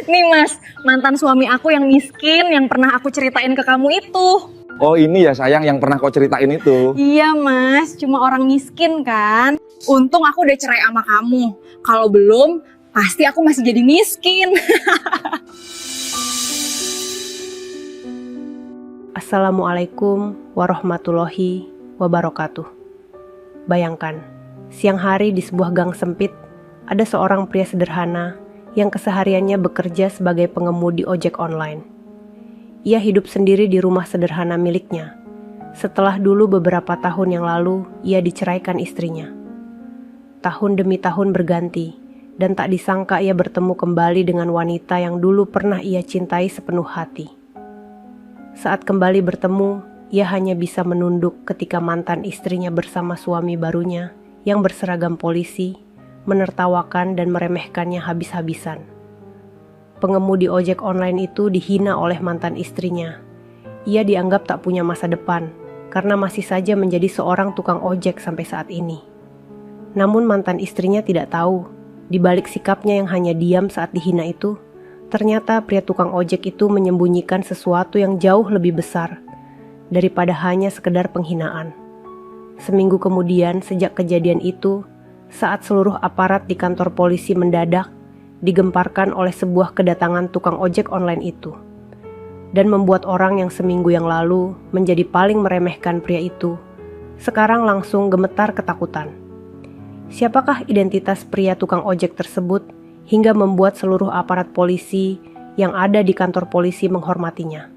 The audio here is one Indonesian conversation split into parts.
Nih Mas, mantan suami aku yang miskin yang pernah aku ceritain ke kamu itu. Oh ini ya sayang yang pernah kau ceritain itu. Iya Mas, cuma orang miskin kan. Untung aku udah cerai sama kamu. Kalau belum, pasti aku masih jadi miskin. Assalamualaikum warahmatullahi wabarakatuh. Bayangkan, siang hari di sebuah gang sempit, ada seorang pria sederhana yang kesehariannya bekerja sebagai pengemudi ojek online. Ia hidup sendiri di rumah sederhana miliknya. Setelah dulu beberapa tahun yang lalu, ia diceraikan istrinya. Tahun demi tahun berganti, dan tak disangka ia bertemu kembali dengan wanita yang dulu pernah ia cintai sepenuh hati. Saat kembali bertemu, ia hanya bisa menunduk ketika mantan istrinya bersama suami barunya yang berseragam polisi, menertawakan dan meremehkannya habis-habisan. Pengemudi ojek online itu dihina oleh mantan istrinya. Ia dianggap tak punya masa depan, karena masih saja menjadi seorang tukang ojek sampai saat ini. Namun mantan istrinya tidak tahu, di balik sikapnya yang hanya diam saat dihina itu, ternyata pria tukang ojek itu menyembunyikan sesuatu yang jauh lebih besar daripada hanya sekedar penghinaan. Seminggu kemudian sejak kejadian itu, saat seluruh aparat di kantor polisi mendadak digemparkan oleh sebuah kedatangan tukang ojek online itu, dan membuat orang yang seminggu yang lalu menjadi paling meremehkan pria itu, sekarang langsung gemetar ketakutan. Siapakah identitas pria tukang ojek tersebut hingga membuat seluruh aparat polisi yang ada di kantor polisi menghormatinya?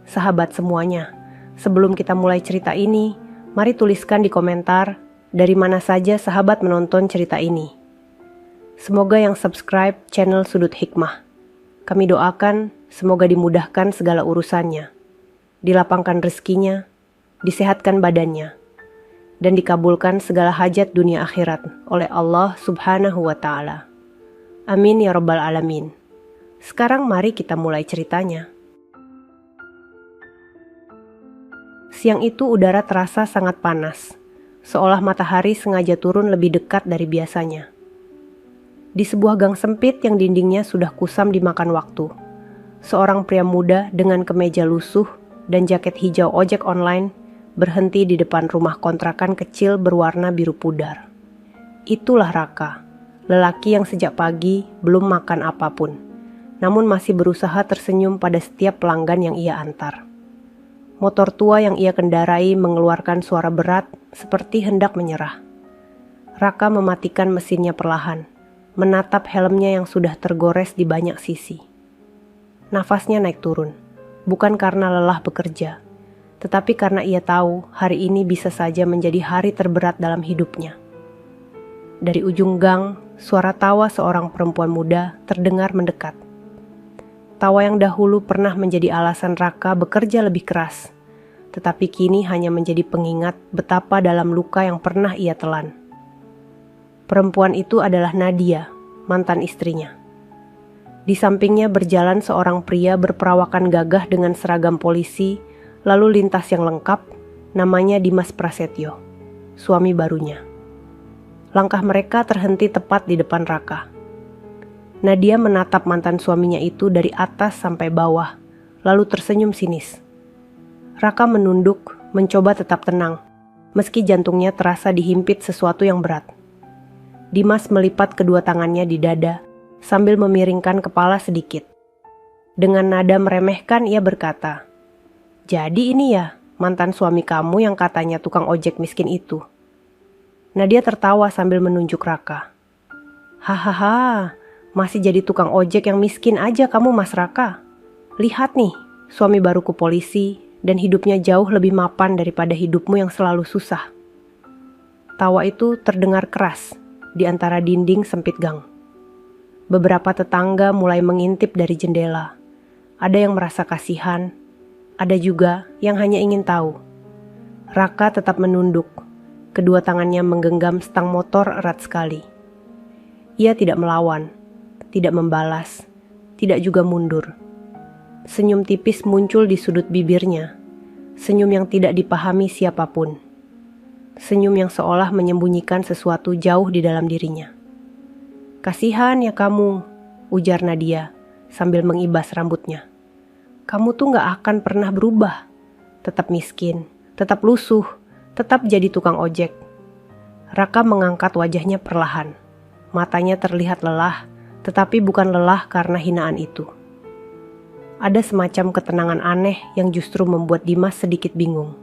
Sahabat semuanya, sebelum kita mulai cerita ini, mari tuliskan di komentar dari mana saja sahabat menonton cerita ini. Semoga yang subscribe channel Sudut Hikmah. Kami doakan semoga dimudahkan segala urusannya, dilapangkan rezekinya, disehatkan badannya, dan dikabulkan segala hajat dunia akhirat oleh Allah Subhanahu wa Ta'ala. Amin ya Rabbal Alamin. Sekarang mari kita mulai ceritanya. Siang itu udara terasa sangat panas, seolah matahari sengaja turun lebih dekat dari biasanya. Di sebuah gang sempit yang dindingnya sudah kusam dimakan waktu, seorang pria muda dengan kemeja lusuh dan jaket hijau ojek online berhenti di depan rumah kontrakan kecil berwarna biru pudar. Itulah Raka, lelaki yang sejak pagi belum makan apapun, namun masih berusaha tersenyum pada setiap pelanggan yang ia antar. Motor tua yang ia kendarai mengeluarkan suara berat seperti hendak menyerah. Raka mematikan mesinnya perlahan, menatap helmnya yang sudah tergores di banyak sisi. Nafasnya naik turun, bukan karena lelah bekerja, tetapi karena ia tahu hari ini bisa saja menjadi hari terberat dalam hidupnya. Dari ujung gang, suara tawa seorang perempuan muda terdengar mendekat. Tawa yang dahulu pernah menjadi alasan Raka bekerja lebih keras, tetapi kini hanya menjadi pengingat betapa dalam luka yang pernah ia telan. Perempuan itu adalah Nadia, mantan istrinya. Di sampingnya berjalan seorang pria berperawakan gagah dengan seragam polisi, lalu lintas yang lengkap, namanya Dimas Prasetyo, suami barunya. Langkah mereka terhenti tepat di depan Raka. Nadia menatap mantan suaminya itu dari atas sampai bawah, lalu tersenyum sinis. Raka menunduk, mencoba tetap tenang, meski jantungnya terasa dihimpit sesuatu yang berat. Dimas melipat kedua tangannya di dada, sambil memiringkan kepala sedikit. Dengan nada meremehkan ia berkata, "Jadi ini ya, mantan suami kamu yang katanya tukang ojek miskin itu?" Nadia tertawa sambil menunjuk Raka. "Hahaha, masih jadi tukang ojek yang miskin aja kamu Mas Raka. Lihat nih, suami baruku polisi dan hidupnya jauh lebih mapan daripada hidupmu yang selalu susah." Tawa itu terdengar keras di antara dinding sempit gang. Beberapa tetangga mulai mengintip dari jendela. Ada yang merasa kasihan, ada juga yang hanya ingin tahu. Raka tetap menunduk, kedua tangannya menggenggam stang motor erat sekali. Ia tidak melawan, tidak membalas, tidak juga mundur. Senyum tipis muncul di sudut bibirnya, senyum yang tidak dipahami siapapun. Senyum yang seolah menyembunyikan sesuatu jauh di dalam dirinya. "Kasihan ya kamu, ujar Nadia sambil mengibas rambutnya. Kamu tuh gak akan pernah berubah. Tetap miskin, tetap lusuh, tetap jadi tukang ojek. Raka mengangkat wajahnya perlahan. Matanya terlihat lelah, tetapi bukan lelah karena hinaan itu. Ada semacam ketenangan aneh yang justru membuat Dimas sedikit bingung.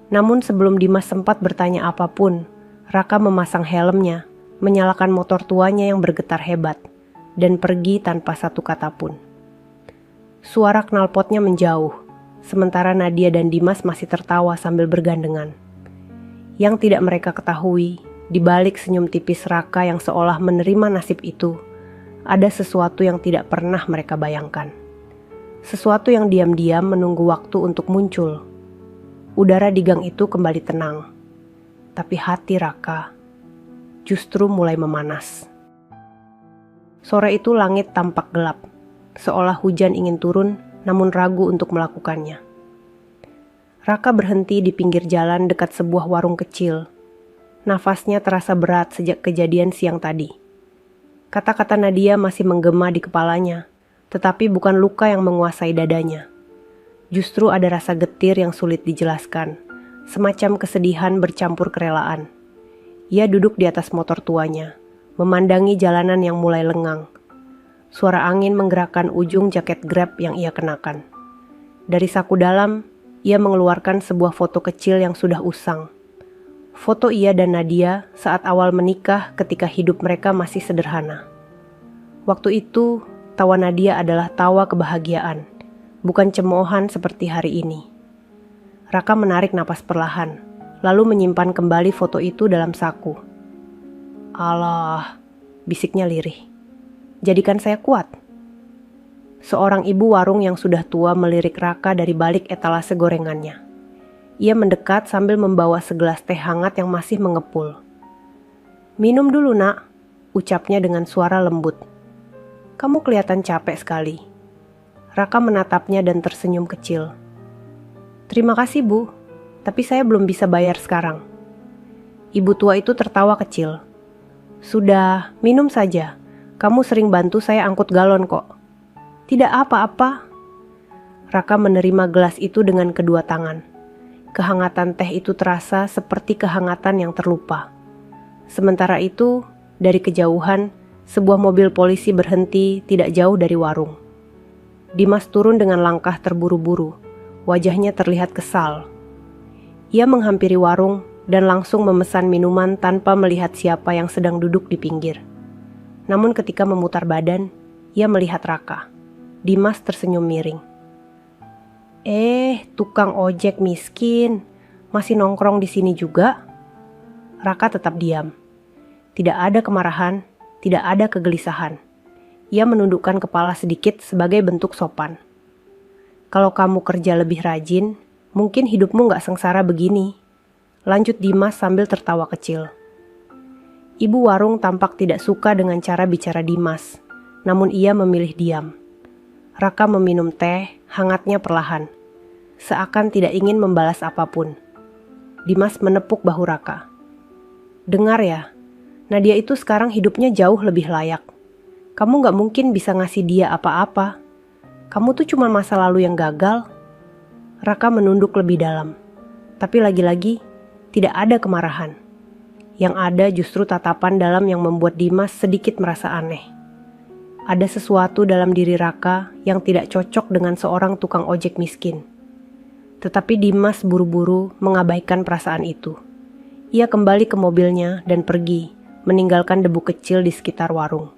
Namun sebelum Dimas sempat bertanya apapun, Raka memasang helmnya, menyalakan motor tuanya yang bergetar hebat, dan pergi tanpa satu kata pun. Suara knalpotnya menjauh, sementara Nadia dan Dimas masih tertawa sambil bergandengan. Yang tidak mereka ketahui, di balik senyum tipis Raka yang seolah menerima nasib itu, ada sesuatu yang tidak pernah mereka bayangkan. Sesuatu yang diam-diam menunggu waktu untuk muncul. Udara di gang itu kembali tenang, tapi hati Raka justru mulai memanas. Sore itu langit tampak gelap, seolah hujan ingin turun namun ragu untuk melakukannya. Raka berhenti di pinggir jalan dekat sebuah warung kecil. Nafasnya terasa berat sejak kejadian siang tadi. Kata-kata Nadia masih menggema di kepalanya, tetapi bukan luka yang menguasai dadanya. Justru ada rasa getir yang sulit dijelaskan, semacam kesedihan bercampur kerelaan. Ia duduk di atas motor tuanya, memandangi jalanan yang mulai lengang. Suara angin menggerakkan ujung jaket Grab yang ia kenakan. Dari saku dalam, ia mengeluarkan sebuah foto kecil yang sudah usang. Foto ia dan Nadia saat awal menikah ketika hidup mereka masih sederhana. Waktu itu, tawa Nadia adalah tawa kebahagiaan, bukan cemoohan seperti hari ini. Raka menarik napas perlahan, lalu menyimpan kembali foto itu dalam saku. "Allah," bisiknya lirih. "Jadikan saya kuat." Seorang ibu warung yang sudah tua melirik Raka dari balik etalase gorengannya. Ia mendekat sambil membawa segelas teh hangat yang masih mengepul. "Minum dulu, Nak," ucapnya dengan suara lembut. "Kamu kelihatan capek sekali." Raka menatapnya dan tersenyum kecil. "Terima kasih, Bu, tapi saya belum bisa bayar sekarang." Ibu tua itu tertawa kecil. "Sudah, minum saja. Kamu sering bantu saya angkut galon kok." "Tidak apa-apa." Raka menerima gelas itu dengan kedua tangan. Kehangatan teh itu terasa seperti kehangatan yang terlupa. Sementara itu, dari kejauhan, sebuah mobil polisi berhenti tidak jauh dari warung. Dimas turun dengan langkah terburu-buru. Wajahnya terlihat kesal. Ia menghampiri warung dan langsung memesan minuman tanpa melihat siapa yang sedang duduk di pinggir. Namun ketika memutar badan, ia melihat Raka. Dimas tersenyum miring. Tukang ojek miskin, masih nongkrong di sini juga?" Raka tetap diam. Tidak ada kemarahan, tidak ada kegelisahan. Ia menundukkan kepala sedikit sebagai bentuk sopan. "Kalau kamu kerja lebih rajin, mungkin hidupmu gak sengsara begini," lanjut Dimas sambil tertawa kecil. Ibu warung tampak tidak suka dengan cara bicara Dimas, namun ia memilih diam. Raka meminum teh, hangatnya perlahan, seakan tidak ingin membalas apapun. Dimas menepuk bahu Raka. "Dengar ya, Nadia itu sekarang hidupnya jauh lebih layak. Kamu gak mungkin bisa ngasih dia apa-apa. Kamu tuh cuma masa lalu yang gagal." Raka menunduk lebih dalam, tapi lagi-lagi tidak ada kemarahan. Yang ada justru tatapan dalam yang membuat Dimas sedikit merasa aneh. Ada sesuatu dalam diri Raka yang tidak cocok dengan seorang tukang ojek miskin. Tetapi Dimas buru-buru mengabaikan perasaan itu. Ia kembali ke mobilnya dan pergi, meninggalkan debu kecil di sekitar warung.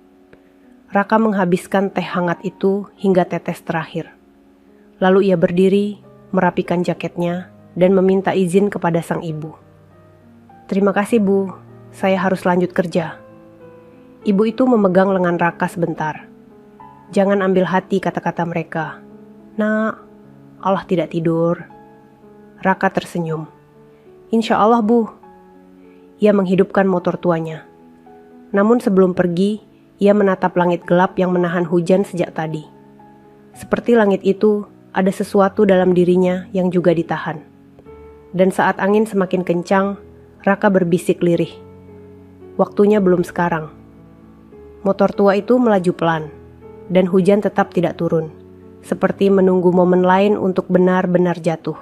Raka menghabiskan teh hangat itu hingga tetes terakhir. Lalu ia berdiri, merapikan jaketnya, dan meminta izin kepada sang ibu. "Terima kasih, Bu, saya harus lanjut kerja." Ibu itu memegang lengan Raka sebentar. "Jangan ambil hati kata-kata mereka. Nak, Allah tidak tidur." Raka tersenyum. "Insya Allah, Bu." Ia menghidupkan motor tuanya. Namun sebelum pergi, ia menatap langit gelap yang menahan hujan sejak tadi. Seperti langit itu, ada sesuatu dalam dirinya yang juga ditahan. Dan saat angin semakin kencang, Raka berbisik lirih. Waktunya belum sekarang. Motor tua itu melaju pelan. dan hujan tetap tidak turun, seperti menunggu momen lain untuk benar-benar jatuh.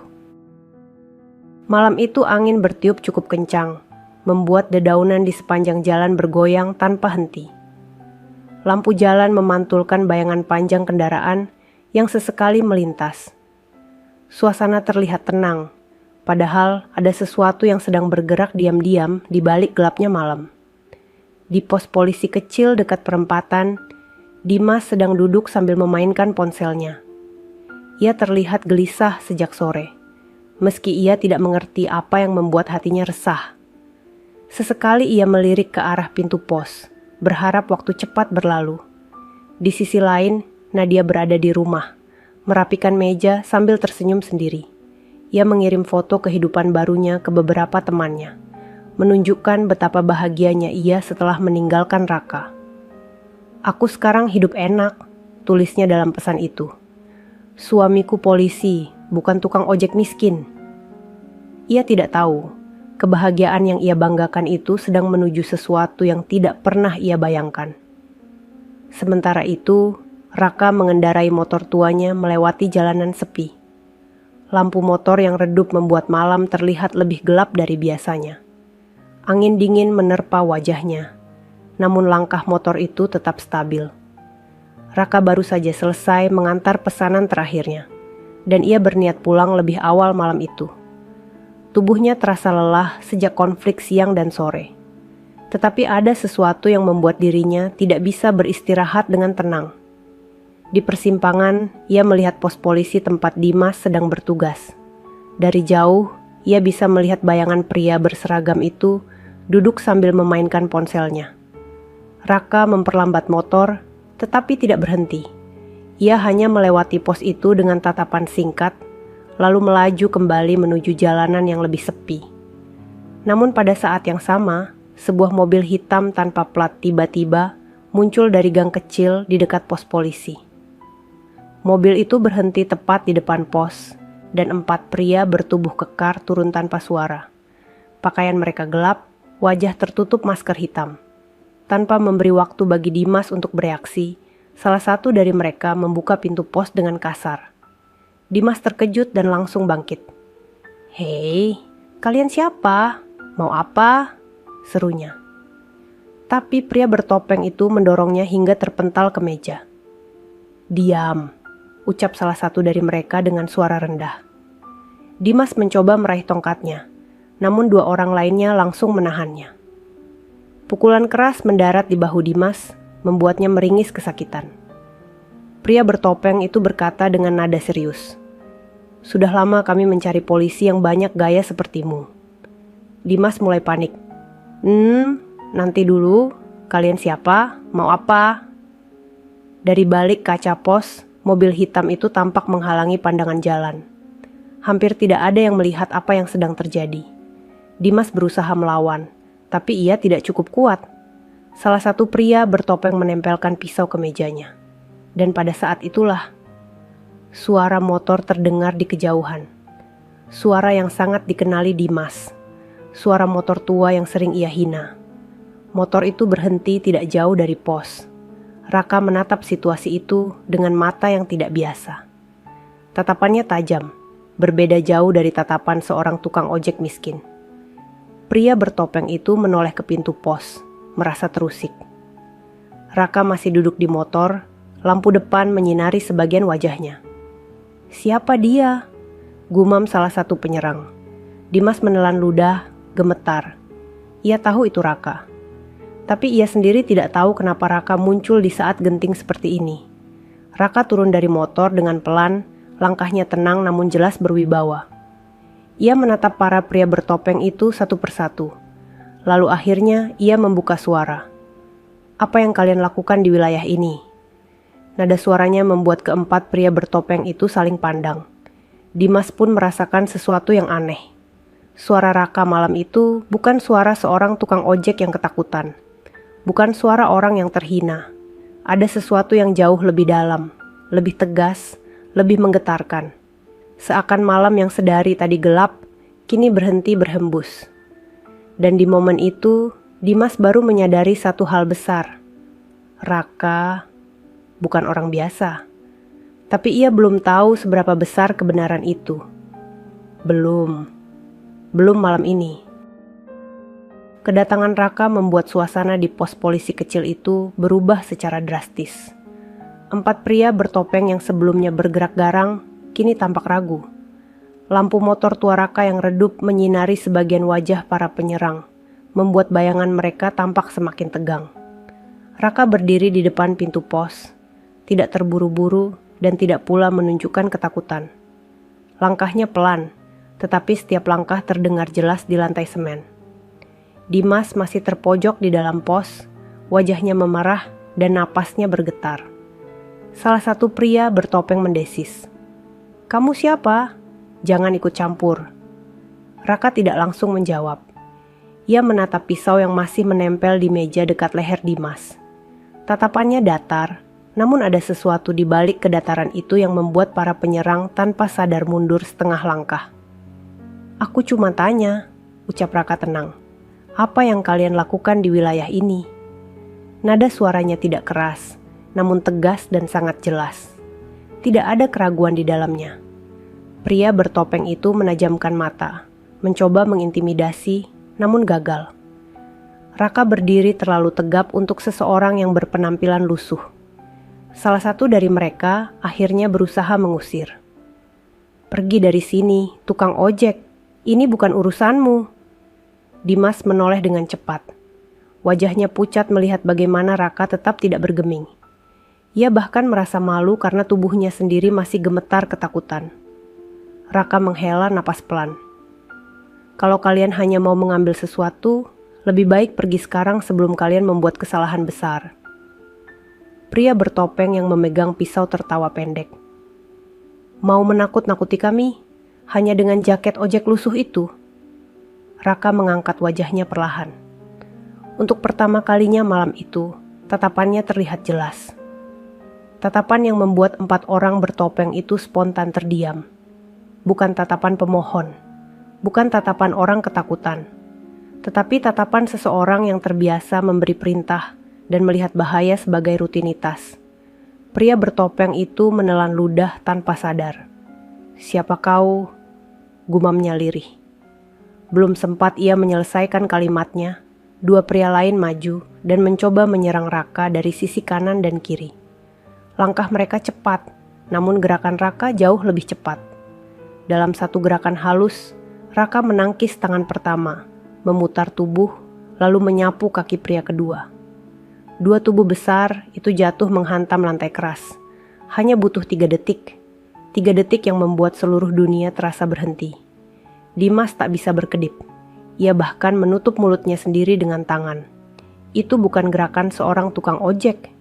Malam itu angin bertiup cukup kencang, membuat dedaunan di sepanjang jalan bergoyang tanpa henti. Lampu jalan memantulkan bayangan panjang kendaraan yang sesekali melintas. Suasana terlihat tenang, padahal ada sesuatu yang sedang bergerak diam-diam di balik gelapnya malam. Di pos polisi kecil dekat perempatan, Dimas sedang duduk sambil memainkan ponselnya. Ia terlihat gelisah sejak sore, meski ia tidak mengerti apa yang membuat hatinya resah. Sesekali ia melirik ke arah pintu pos, berharap waktu cepat berlalu. Di sisi lain, Nadia berada di rumah, merapikan meja sambil tersenyum sendiri. Ia mengirim foto kehidupan barunya ke beberapa temannya, menunjukkan betapa bahagianya ia setelah meninggalkan Raka. "Aku sekarang hidup enak," tulisnya dalam pesan itu. "Suamiku polisi, bukan tukang ojek miskin." Ia tidak tahu, kebahagiaan yang ia banggakan itu sedang menuju sesuatu yang tidak pernah ia bayangkan. Sementara itu, Raka mengendarai motor tuanya melewati jalanan sepi. Lampu motor yang redup membuat malam terlihat lebih gelap dari biasanya. Angin dingin menerpa wajahnya, namun langkah motor itu tetap stabil. Raka baru saja selesai mengantar pesanan terakhirnya, dan ia berniat pulang lebih awal malam itu. Tubuhnya terasa lelah sejak konflik siang dan sore. Tetapi ada sesuatu yang membuat dirinya tidak bisa beristirahat dengan tenang. Di persimpangan, ia melihat pos polisi tempat Dimas sedang bertugas. Dari jauh, ia bisa melihat bayangan pria berseragam itu duduk sambil memainkan ponselnya. Raka memperlambat motor, tetapi tidak berhenti. Ia hanya melewati pos itu dengan tatapan singkat, lalu melaju kembali menuju jalanan yang lebih sepi. Namun pada saat yang sama, sebuah mobil hitam tanpa plat tiba-tiba muncul dari gang kecil di dekat pos polisi. Mobil itu berhenti tepat di depan pos, dan 4 pria bertubuh kekar turun tanpa suara. Pakaian mereka gelap, wajah tertutup masker hitam. Tanpa memberi waktu bagi Dimas untuk bereaksi, salah satu dari mereka membuka pintu pos dengan kasar. Dimas terkejut dan langsung bangkit. "Hei, kalian siapa? Mau apa?" serunya. Tapi pria bertopeng itu mendorongnya hingga terpental ke meja. "Diam," ucap salah satu dari mereka dengan suara rendah. Dimas mencoba meraih tongkatnya, namun 2 orang lainnya langsung menahannya. Pukulan keras mendarat di bahu Dimas, membuatnya meringis kesakitan. Pria bertopeng itu berkata dengan nada serius, "Sudah lama kami mencari polisi yang banyak gaya sepertimu." Dimas mulai panik. Nanti dulu, kalian siapa? Mau apa?" Dari balik kaca pos, mobil hitam itu tampak menghalangi pandangan jalan. Hampir tidak ada yang melihat apa yang sedang terjadi. Dimas berusaha melawan, tapi ia tidak cukup kuat. Salah satu pria bertopeng menempelkan pisau ke mejanya. Dan pada saat itulah, suara motor terdengar di kejauhan. Suara yang sangat dikenali Dimas. Suara motor tua yang sering ia hina. Motor itu berhenti tidak jauh dari pos. Raka menatap situasi itu dengan mata yang tidak biasa. Tatapannya tajam, berbeda jauh dari tatapan seorang tukang ojek miskin. Pria bertopeng itu menoleh ke pintu pos, merasa terusik. Raka masih duduk di motor, lampu depan menyinari sebagian wajahnya. "Siapa dia?" gumam salah satu penyerang. Dimas menelan ludah, gemetar. Ia tahu itu Raka. Tapi ia sendiri tidak tahu kenapa Raka muncul di saat genting seperti ini. Raka turun dari motor dengan pelan, langkahnya tenang namun jelas berwibawa. Ia menatap para pria bertopeng itu satu persatu. Lalu akhirnya ia membuka suara. "Apa yang kalian lakukan di wilayah ini?" Nada suaranya membuat keempat pria bertopeng itu saling pandang. Dimas pun merasakan sesuatu yang aneh. Suara Raka malam itu bukan suara seorang tukang ojek yang ketakutan. Bukan suara orang yang terhina. Ada sesuatu yang jauh lebih dalam, lebih tegas, lebih menggetarkan. Seakan malam yang sedari tadi gelap, kini berhenti berhembus. Dan di momen itu, Dimas baru menyadari satu hal besar. Raka bukan orang biasa. Tapi ia belum tahu seberapa besar kebenaran itu. Belum malam ini. Kedatangan Raka membuat suasana di pos polisi kecil itu berubah secara drastis. 4 pria bertopeng yang sebelumnya bergerak garang, kini tampak ragu. Lampu motor tua Raka yang redup menyinari sebagian wajah para penyerang, membuat bayangan mereka tampak semakin tegang. Raka berdiri di depan pintu pos, tidak terburu-buru dan tidak pula menunjukkan ketakutan. Langkahnya pelan, tetapi setiap langkah terdengar jelas di lantai semen. Dimas masih terpojok di dalam pos, wajahnya memarah dan napasnya bergetar. Salah satu pria bertopeng mendesis. "Kamu siapa? Jangan ikut campur." Raka tidak langsung menjawab. Ia menatap pisau yang masih menempel di meja dekat leher Dimas. Tatapannya datar, namun ada sesuatu di balik kedataran itu yang membuat para penyerang tanpa sadar mundur setengah langkah. "Aku cuma tanya," ucap Raka tenang. "Apa yang kalian lakukan di wilayah ini?" Nada suaranya tidak keras, namun tegas dan sangat jelas. Tidak ada keraguan di dalamnya. Pria bertopeng itu menajamkan mata, mencoba mengintimidasi, namun gagal. Raka berdiri terlalu tegap untuk seseorang yang berpenampilan lusuh. Salah satu dari mereka akhirnya berusaha mengusir. "Pergi dari sini, tukang ojek. Ini bukan urusanmu." Dimas menoleh dengan cepat. Wajahnya pucat melihat bagaimana Raka tetap tidak bergeming. Ia bahkan merasa malu karena tubuhnya sendiri masih gemetar ketakutan. Raka menghela napas pelan. "Kalau kalian hanya mau mengambil sesuatu, lebih baik pergi sekarang sebelum kalian membuat kesalahan besar." Pria bertopeng yang memegang pisau tertawa pendek. "Mau menakut-nakuti kami? Hanya dengan jaket ojek lusuh itu?" Raka mengangkat wajahnya perlahan. Untuk pertama kalinya malam itu, tatapannya terlihat jelas. Tatapan yang membuat 4 orang bertopeng itu spontan terdiam. Bukan tatapan pemohon, bukan tatapan orang ketakutan, tetapi tatapan seseorang yang terbiasa memberi perintah dan melihat bahaya sebagai rutinitas. Pria bertopeng itu menelan ludah tanpa sadar. "Siapa kau?" gumamnya lirih. Belum sempat ia menyelesaikan kalimatnya, 2 pria lain maju dan mencoba menyerang Raka dari sisi kanan dan kiri. Langkah mereka cepat, namun gerakan Raka jauh lebih cepat. Dalam satu gerakan halus, Raka menangkis tangan pertama, memutar tubuh, lalu menyapu kaki pria kedua. 2 tubuh besar itu jatuh menghantam lantai keras. Hanya butuh 3 detik. 3 detik yang membuat seluruh dunia terasa berhenti. Dimas tak bisa berkedip. Ia bahkan menutup mulutnya sendiri dengan tangan. Itu bukan gerakan seorang tukang ojek.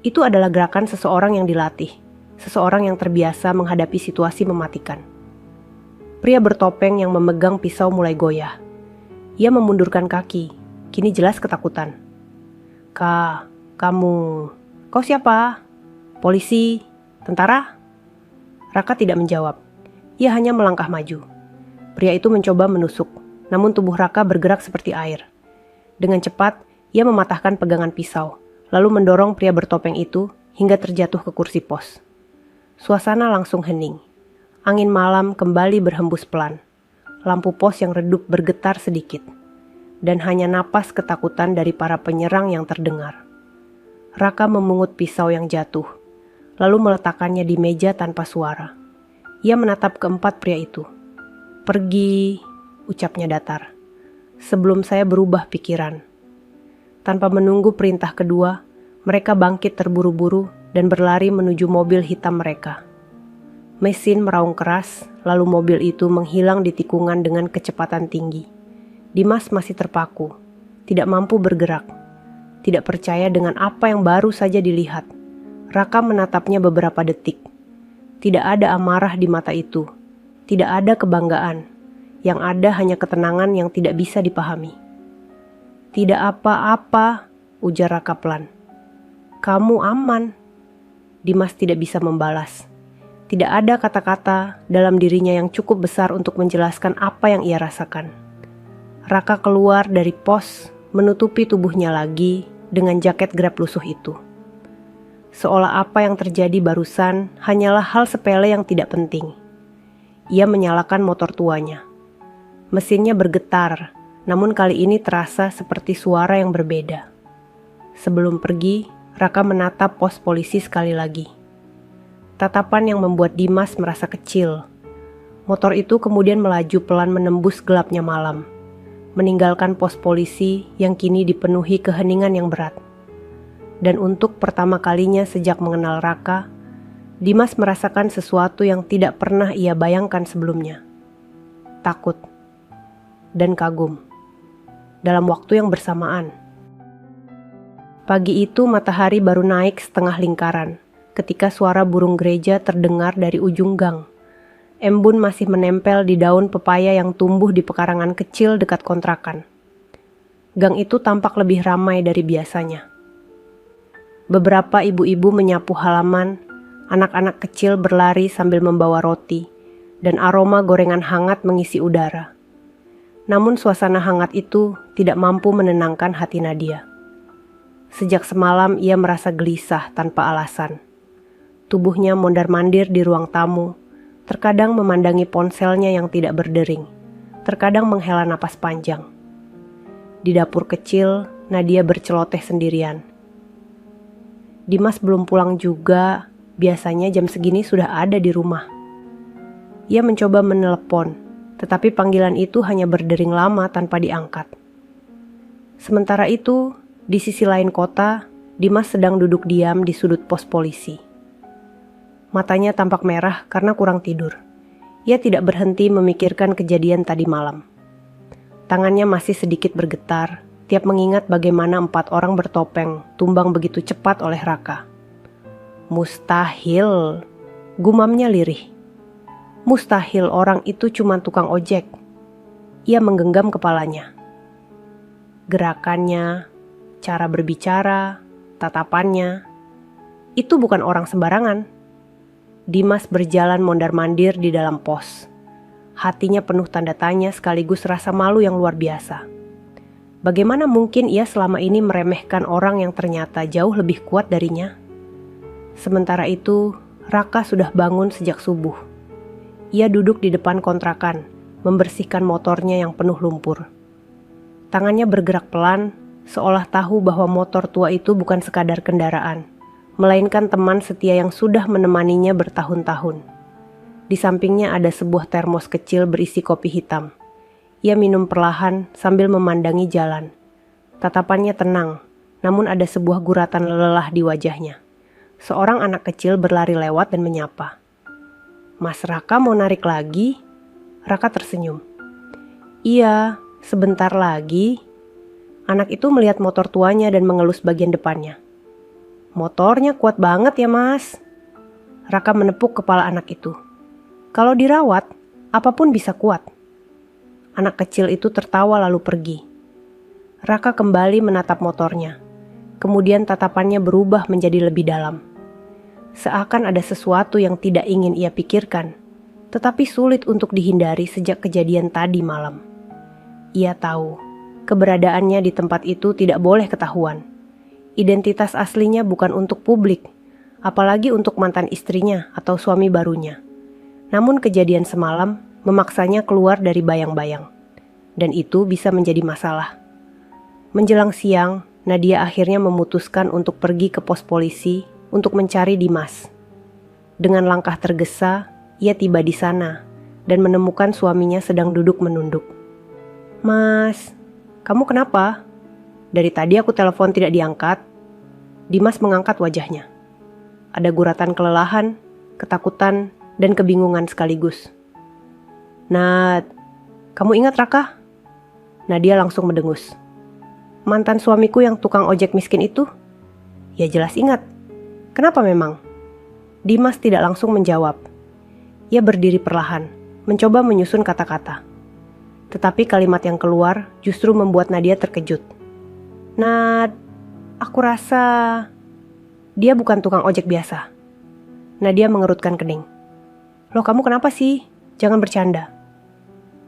Itu adalah gerakan seseorang yang dilatih. Seseorang yang terbiasa menghadapi situasi mematikan. Pria bertopeng yang memegang pisau mulai goyah. Ia memundurkan kaki. Kini jelas ketakutan. Kau siapa? Polisi? Tentara?" Raka tidak menjawab. Ia hanya melangkah maju. Pria itu mencoba menusuk, namun tubuh Raka bergerak seperti air. Dengan cepat, ia mematahkan pegangan pisau, lalu mendorong pria bertopeng itu hingga terjatuh ke kursi pos. Suasana langsung hening. Angin malam kembali berhembus pelan. Lampu pos yang redup bergetar sedikit. Dan hanya napas ketakutan dari para penyerang yang terdengar. Raka memungut pisau yang jatuh, lalu meletakkannya di meja tanpa suara. Ia menatap keempat pria itu. "Pergi," ucapnya datar. "Sebelum saya berubah pikiran." Tanpa menunggu perintah kedua, mereka bangkit terburu-buru dan berlari menuju mobil hitam mereka. Mesin meraung keras, lalu mobil itu menghilang di tikungan dengan kecepatan tinggi. Dimas masih terpaku, tidak mampu bergerak, tidak percaya dengan apa yang baru saja dilihat. Raka menatapnya beberapa detik. Tidak ada amarah di mata itu. Tidak ada kebanggaan, yang ada hanya ketenangan yang tidak bisa dipahami. "Tidak apa-apa," ujar Raka pelan. "Kamu aman." Dimas tidak bisa membalas. Tidak ada kata-kata dalam dirinya yang cukup besar untuk menjelaskan apa yang ia rasakan. Raka keluar dari pos, menutupi tubuhnya lagi dengan jaket grab lusuh itu. seolah apa yang terjadi barusan hanyalah hal sepele yang tidak penting. Ia menyalakan motor tuanya. Mesinnya bergetar, namun kali ini terasa seperti suara yang berbeda. Sebelum pergi, Raka menatap pos polisi sekali lagi. Tatapan yang membuat Dimas merasa kecil. Motor itu kemudian melaju pelan menembus gelapnya malam, meninggalkan pos polisi yang kini dipenuhi keheningan yang berat. Dan untuk pertama kalinya sejak mengenal Raka, Dimas merasakan sesuatu yang tidak pernah ia bayangkan sebelumnya. Takut dan kagum dalam waktu yang bersamaan. Pagi itu matahari baru naik setengah lingkaran ketika suara burung gereja terdengar dari ujung gang. Embun masih menempel di daun pepaya yang tumbuh di pekarangan kecil dekat kontrakan. Gang itu tampak lebih ramai dari biasanya. Beberapa ibu-ibu menyapu halaman, anak-anak kecil berlari sambil membawa roti, dan aroma gorengan hangat mengisi udara. Namun suasana hangat itu tidak mampu menenangkan hati Nadia. Sejak semalam ia merasa gelisah tanpa alasan. Tubuhnya mondar-mandir di ruang tamu, terkadang memandangi ponselnya yang tidak berdering, terkadang menghela napas panjang. Di dapur kecil, Nadia berceloteh sendirian. Dimas belum pulang juga, biasanya jam segini sudah ada di rumah. Ia mencoba menelepon, tetapi panggilan itu hanya berdering lama tanpa diangkat. Sementara itu, di sisi lain kota, Dimas sedang duduk diam di sudut pos polisi. Matanya tampak merah karena kurang tidur. Ia tidak berhenti memikirkan kejadian tadi malam. Tangannya masih sedikit bergetar, tiap mengingat bagaimana 4 orang bertopeng tumbang begitu cepat oleh Raka. Mustahil, gumamnya lirih. Mustahil orang itu cuma tukang ojek. Ia menggenggam kepalanya. Gerakannya, cara berbicara, tatapannya, itu bukan orang sembarangan. Dimas berjalan mondar-mandir di dalam pos. Hatinya penuh tanda tanya sekaligus rasa malu yang luar biasa. Bagaimana mungkin ia selama ini meremehkan orang yang ternyata jauh lebih kuat darinya? Sementara itu, Raka sudah bangun sejak subuh. Ia duduk di depan kontrakan, membersihkan motornya yang penuh lumpur. Tangannya bergerak pelan, seolah tahu bahwa motor tua itu bukan sekadar kendaraan, melainkan teman setia yang sudah menemaninya bertahun-tahun. Di sampingnya ada sebuah termos kecil berisi kopi hitam. Ia minum perlahan sambil memandangi jalan. Tatapannya tenang, namun ada sebuah guratan lelah di wajahnya. Seorang anak kecil berlari lewat dan menyapa. "Mas Raka mau narik lagi?" Raka tersenyum. "Iya, sebentar lagi." Anak itu melihat motor tuanya dan mengelus bagian depannya. "Motornya kuat banget ya, Mas." Raka menepuk kepala anak itu. "Kalau dirawat, apapun bisa kuat." Anak kecil itu tertawa lalu pergi. Raka kembali menatap motornya. Kemudian tatapannya berubah menjadi lebih dalam. Seakan ada sesuatu yang tidak ingin ia pikirkan, tetapi sulit untuk dihindari sejak kejadian tadi malam. Ia tahu, keberadaannya di tempat itu tidak boleh ketahuan. Identitas aslinya bukan untuk publik, apalagi untuk mantan istrinya atau suami barunya. Namun kejadian semalam memaksanya keluar dari bayang-bayang, dan itu bisa menjadi masalah. Menjelang siang, Nadia akhirnya memutuskan untuk pergi ke pos polisi untuk mencari Dimas. Dengan langkah tergesa, ia tiba di sana dan menemukan suaminya sedang duduk menunduk. "Mas, kamu kenapa? Dari tadi aku telepon tidak diangkat." Dimas mengangkat wajahnya. Ada guratan kelelahan, ketakutan, dan kebingungan sekaligus. "Nat, kamu ingat Raka?" Nadia langsung mendengus. "Mantan suamiku yang tukang ojek miskin itu?" "Ya jelas ingat. Kenapa memang?" Dimas tidak langsung menjawab. Ia berdiri perlahan, mencoba menyusun kata-kata. Tetapi kalimat yang keluar justru membuat Nadia terkejut. "Nat, aku rasa dia bukan tukang ojek biasa." Nadia mengerutkan kening. "Loh, kamu kenapa sih? Jangan bercanda."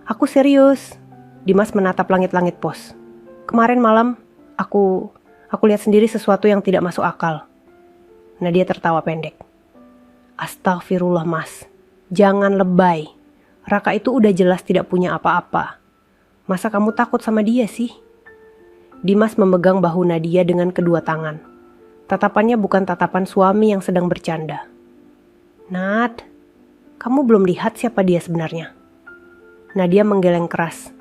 "Aku serius." Dimas menatap langit-langit pos. "Kemarin malam, aku lihat sendiri sesuatu yang tidak masuk akal." Nadia tertawa pendek. Astagfirullah mas, jangan lebay. Raka itu udah jelas tidak punya apa-apa. Masa kamu takut sama dia sih? Dimas memegang bahu Nadia dengan kedua tangan. Tatapannya bukan tatapan suami yang sedang bercanda. Nad, kamu belum lihat siapa dia sebenarnya? Nadia menggeleng keras.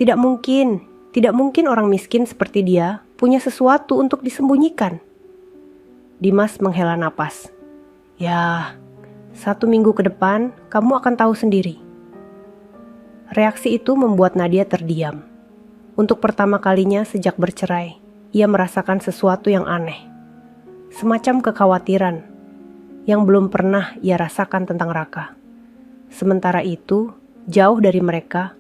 Tidak mungkin orang miskin seperti dia punya sesuatu untuk disembunyikan. Dimas menghela napas. Ya, 1 minggu ke depan kamu akan tahu sendiri. Reaksi itu membuat Nadia terdiam. Untuk pertama kalinya sejak bercerai, ia merasakan sesuatu yang aneh. Semacam kekhawatiran yang belum pernah ia rasakan tentang Raka. Sementara itu, jauh dari mereka,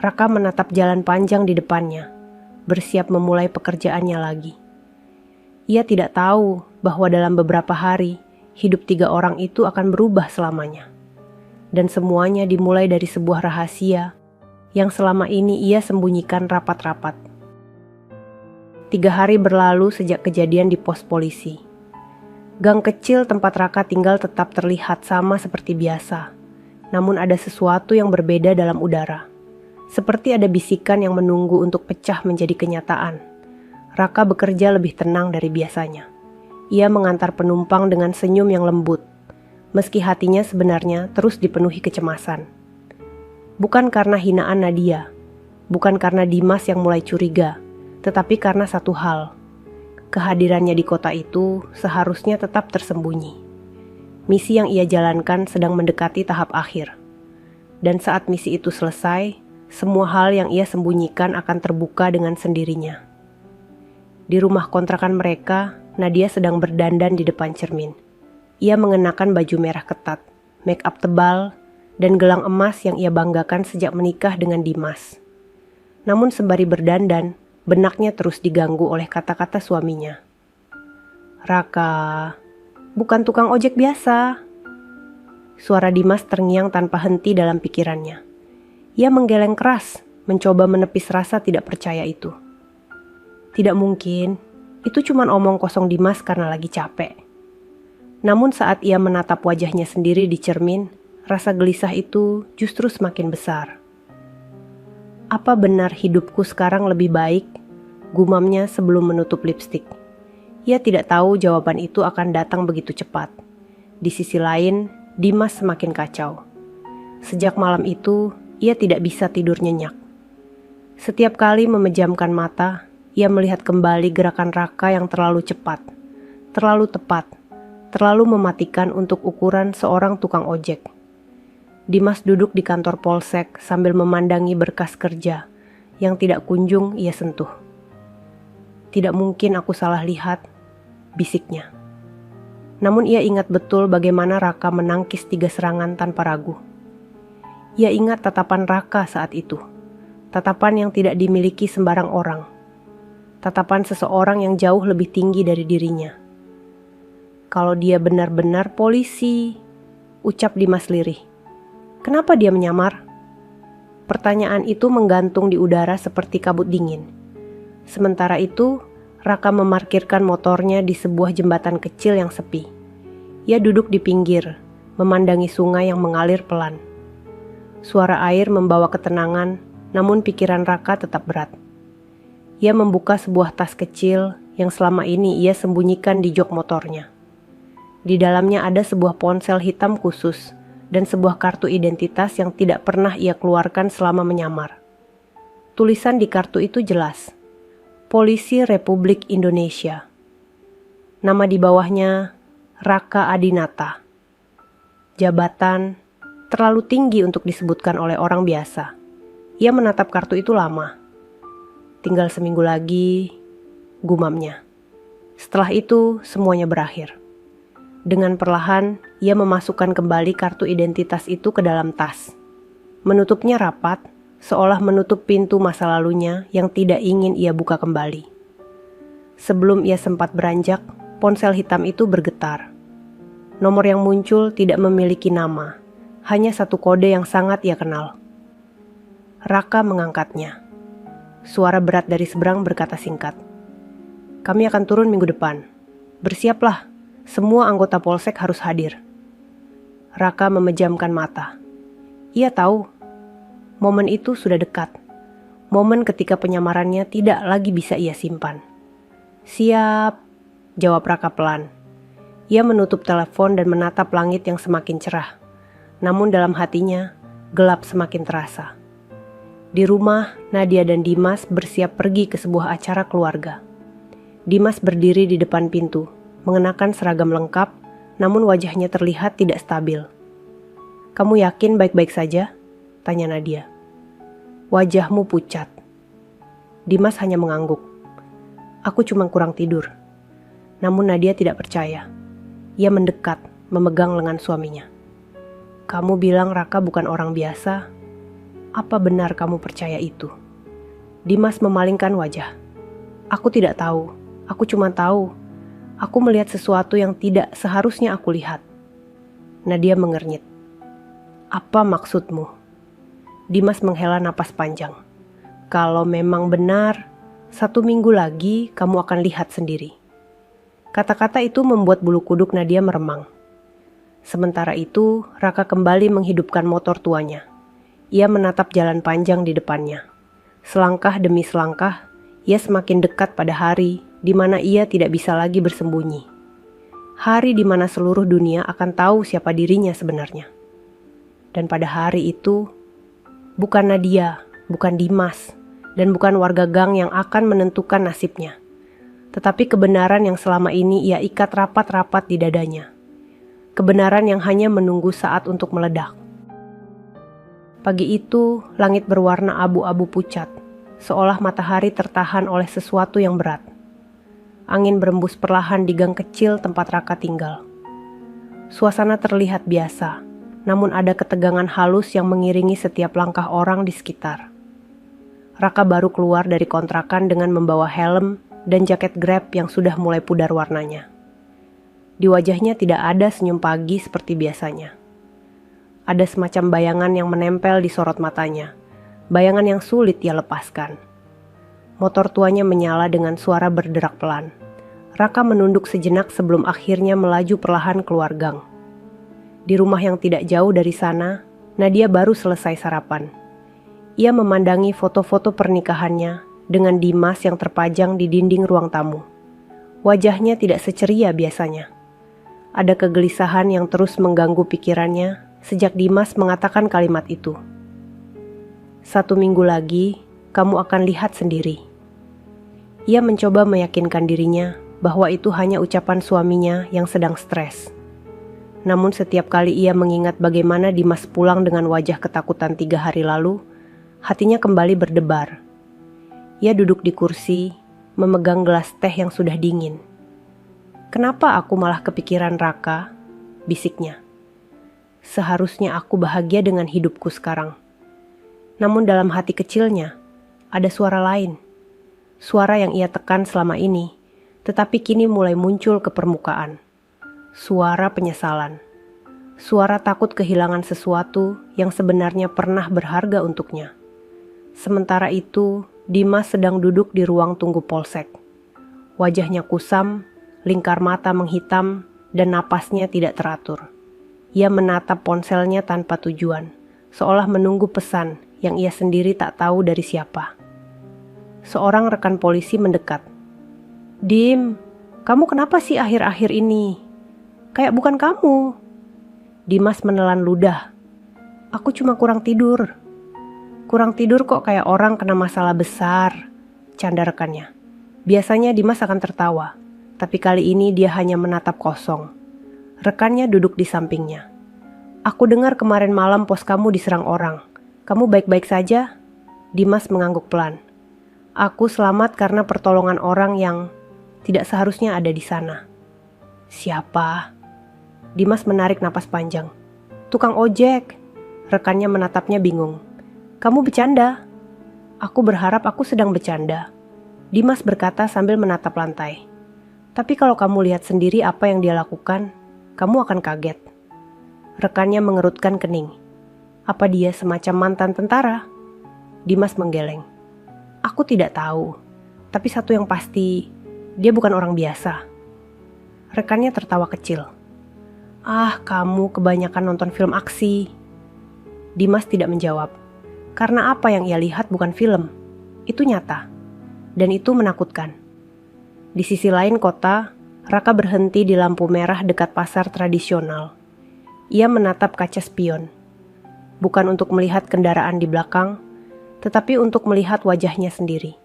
Raka menatap jalan panjang di depannya, bersiap memulai pekerjaannya lagi. Ia tidak tahu bahwa dalam beberapa hari, hidup 3 orang itu akan berubah selamanya. Dan semuanya dimulai dari sebuah rahasia yang selama ini ia sembunyikan rapat-rapat. 3 hari berlalu sejak kejadian di pos polisi. Gang kecil tempat Raka tinggal tetap terlihat sama seperti biasa. Namun ada sesuatu yang berbeda dalam udara. Seperti ada bisikan yang menunggu untuk pecah menjadi kenyataan. Raka bekerja lebih tenang dari biasanya. Ia mengantar penumpang dengan senyum yang lembut, meski hatinya sebenarnya terus dipenuhi kecemasan. Bukan karena hinaan Nadia, bukan karena Dimas yang mulai curiga, tetapi karena satu hal. Kehadirannya di kota itu seharusnya tetap tersembunyi. Misi yang ia jalankan sedang mendekati tahap akhir. Dan saat misi itu selesai, semua hal yang ia sembunyikan akan terbuka dengan sendirinya. Di rumah kontrakan mereka, Nadia sedang berdandan di depan cermin. Ia mengenakan baju merah ketat, make up tebal, dan gelang emas yang ia banggakan sejak menikah dengan Dimas. Namun sembari berdandan, benaknya terus diganggu oleh kata-kata suaminya. Raka, bukan tukang ojek biasa. Suara Dimas terngiang tanpa henti dalam pikirannya. Ia menggeleng keras, mencoba menepis rasa tidak percaya itu. Tidak mungkin. Itu cuma omong kosong Dimas karena lagi capek. Namun saat ia menatap wajahnya sendiri di cermin, rasa gelisah itu justru semakin besar. Apa benar hidupku sekarang lebih baik? Gumamnya sebelum menutup lipstik. Ia tidak tahu jawaban itu akan datang begitu cepat. Di sisi lain, Dimas semakin kacau. Sejak malam itu, ia tidak bisa tidur nyenyak. Setiap kali memejamkan mata, ia melihat kembali gerakan Raka yang terlalu cepat, terlalu tepat, terlalu mematikan untuk ukuran seorang tukang ojek. Dimas duduk di kantor polsek sambil memandangi berkas kerja yang tidak kunjung ia sentuh. Tidak mungkin aku salah lihat, bisiknya. Namun ia ingat betul bagaimana Raka menangkis 3 serangan tanpa ragu. Ia ingat tatapan Raka saat itu, tatapan yang tidak dimiliki sembarang orang. Tatapan seseorang yang jauh lebih tinggi dari dirinya. Kalau dia benar-benar polisi, ucap Dimas lirih. Kenapa dia menyamar? Pertanyaan itu menggantung di udara seperti kabut dingin. Sementara itu, Raka memarkirkan motornya di sebuah jembatan kecil yang sepi. Ia duduk di pinggir, memandangi sungai yang mengalir pelan. Suara air membawa ketenangan, namun pikiran Raka tetap berat. Ia membuka sebuah tas kecil yang selama ini ia sembunyikan di jok motornya. Di dalamnya ada sebuah ponsel hitam khusus dan sebuah kartu identitas yang tidak pernah ia keluarkan selama menyamar. Tulisan di kartu itu jelas, Polisi Republik Indonesia. Nama di bawahnya, Raka Adinata. Jabatan, terlalu tinggi untuk disebutkan oleh orang biasa. Ia menatap kartu itu lama. Tinggal seminggu lagi, gumamnya. Setelah itu, semuanya berakhir. Dengan perlahan, ia memasukkan kembali kartu identitas itu ke dalam tas. Menutupnya rapat, seolah menutup pintu masa lalunya yang tidak ingin ia buka kembali. Sebelum ia sempat beranjak, ponsel hitam itu bergetar. Nomor yang muncul tidak memiliki nama, hanya satu kode yang sangat ia kenal. Raka mengangkatnya. Suara berat dari seberang berkata singkat, "Kami akan turun minggu depan. Bersiaplah, semua anggota polsek harus hadir. Raka memejamkan mata. Ia tahu, momen itu sudah dekat. Momen ketika penyamarannya tidak lagi bisa ia simpan. Siap, jawab Raka pelan. Ia menutup telepon dan menatap langit yang semakin cerah. Namun dalam hatinya, gelap semakin terasa. Di rumah, Nadia dan Dimas bersiap pergi ke sebuah acara keluarga. Dimas berdiri di depan pintu, mengenakan seragam lengkap, namun wajahnya terlihat tidak stabil. "Kamu yakin baik-baik saja?" tanya Nadia. "Wajahmu pucat." Dimas hanya mengangguk. "Aku cuma kurang tidur." Namun Nadia tidak percaya. Ia mendekat, memegang lengan suaminya. "Kamu bilang Raka bukan orang biasa. Apa benar kamu percaya itu?" Dimas memalingkan wajah. "Aku tidak tahu. Aku cuma tahu. Aku melihat sesuatu yang tidak seharusnya aku lihat." Nadia mengernyit. "Apa maksudmu?" Dimas menghela napas panjang. "Kalau memang benar, 1 minggu lagi kamu akan lihat sendiri." Kata-kata itu membuat bulu kuduk Nadia meremang. Sementara itu, Raka kembali menghidupkan motor tuanya. Ia menatap jalan panjang di depannya. Selangkah demi selangkah, ia semakin dekat pada hari di mana ia tidak bisa lagi bersembunyi. Hari di mana seluruh dunia akan tahu siapa dirinya sebenarnya. Dan pada hari itu, bukan Nadia, bukan Dimas, dan bukan warga gang yang akan menentukan nasibnya. Tetapi kebenaran yang selama ini ia ikat rapat-rapat di dadanya. Kebenaran yang hanya menunggu saat untuk meledak. Pagi itu, langit berwarna abu-abu pucat, seolah matahari tertahan oleh sesuatu yang berat. Angin berembus perlahan di gang kecil tempat Raka tinggal. Suasana terlihat biasa, namun ada ketegangan halus yang mengiringi setiap langkah orang di sekitar. Raka baru keluar dari kontrakan dengan membawa helm dan jaket Grab yang sudah mulai pudar warnanya. Di wajahnya tidak ada senyum pagi seperti biasanya. Ada semacam bayangan yang menempel di sorot matanya, bayangan yang sulit ia lepaskan. Motor tuanya menyala dengan suara berderak pelan. Raka menunduk sejenak sebelum akhirnya melaju perlahan keluar gang. Di rumah yang tidak jauh dari sana, Nadia baru selesai sarapan. Ia memandangi foto-foto pernikahannya dengan Dimas yang terpajang di dinding ruang tamu. Wajahnya tidak seceria biasanya. Ada kegelisahan yang terus mengganggu pikirannya sejak Dimas mengatakan kalimat itu. 1 minggu lagi, kamu akan lihat sendiri. Ia mencoba meyakinkan dirinya bahwa itu hanya ucapan suaminya yang sedang stres. Namun setiap kali ia mengingat bagaimana Dimas pulang dengan wajah ketakutan 3 hari lalu, hatinya kembali berdebar. Ia duduk di kursi, memegang gelas teh yang sudah dingin. "Kenapa aku malah kepikiran Raka?" bisiknya. "Seharusnya aku bahagia dengan hidupku sekarang." Namun dalam hati kecilnya, ada suara lain. Suara yang ia tekan selama ini, tetapi kini mulai muncul ke permukaan. Suara penyesalan. Suara takut kehilangan sesuatu yang sebenarnya pernah berharga untuknya. Sementara itu, Dimas sedang duduk di ruang tunggu polsek. Wajahnya kusam, lingkar mata menghitam, dan napasnya tidak teratur. Ia menatap ponselnya tanpa tujuan, seolah menunggu pesan yang ia sendiri tak tahu dari siapa. Seorang rekan polisi mendekat. "Dim, kamu kenapa sih akhir-akhir ini? Kayak bukan kamu." Dimas menelan ludah. "Aku cuma kurang tidur." "Kurang tidur kok kayak orang kena masalah besar," canda rekannya. Biasanya Dimas akan tertawa, tapi kali ini dia hanya menatap kosong. Rekannya duduk di sampingnya. "Aku dengar kemarin malam pos kamu diserang orang. Kamu baik-baik saja?" Dimas mengangguk pelan. "Aku selamat karena pertolongan orang yang tidak seharusnya ada di sana." "Siapa?" Dimas menarik napas panjang. "Tukang ojek." Rekannya menatapnya bingung. "Kamu bercanda?" "Aku berharap aku sedang bercanda," Dimas berkata sambil menatap lantai. "Tapi kalau kamu lihat sendiri apa yang dia lakukan, kamu akan kaget." Rekannya mengerutkan kening. "Apa dia semacam mantan tentara?" Dimas menggeleng. "Aku tidak tahu, tapi satu yang pasti, dia bukan orang biasa." Rekannya tertawa kecil. "Ah, kamu kebanyakan nonton film aksi." Dimas tidak menjawab. Karena apa yang ia lihat bukan film. Itu nyata. Dan itu menakutkan. Di sisi lain kota, Raka berhenti di lampu merah dekat pasar tradisional. Ia menatap kaca spion. Bukan untuk melihat kendaraan di belakang, tetapi untuk melihat wajahnya sendiri.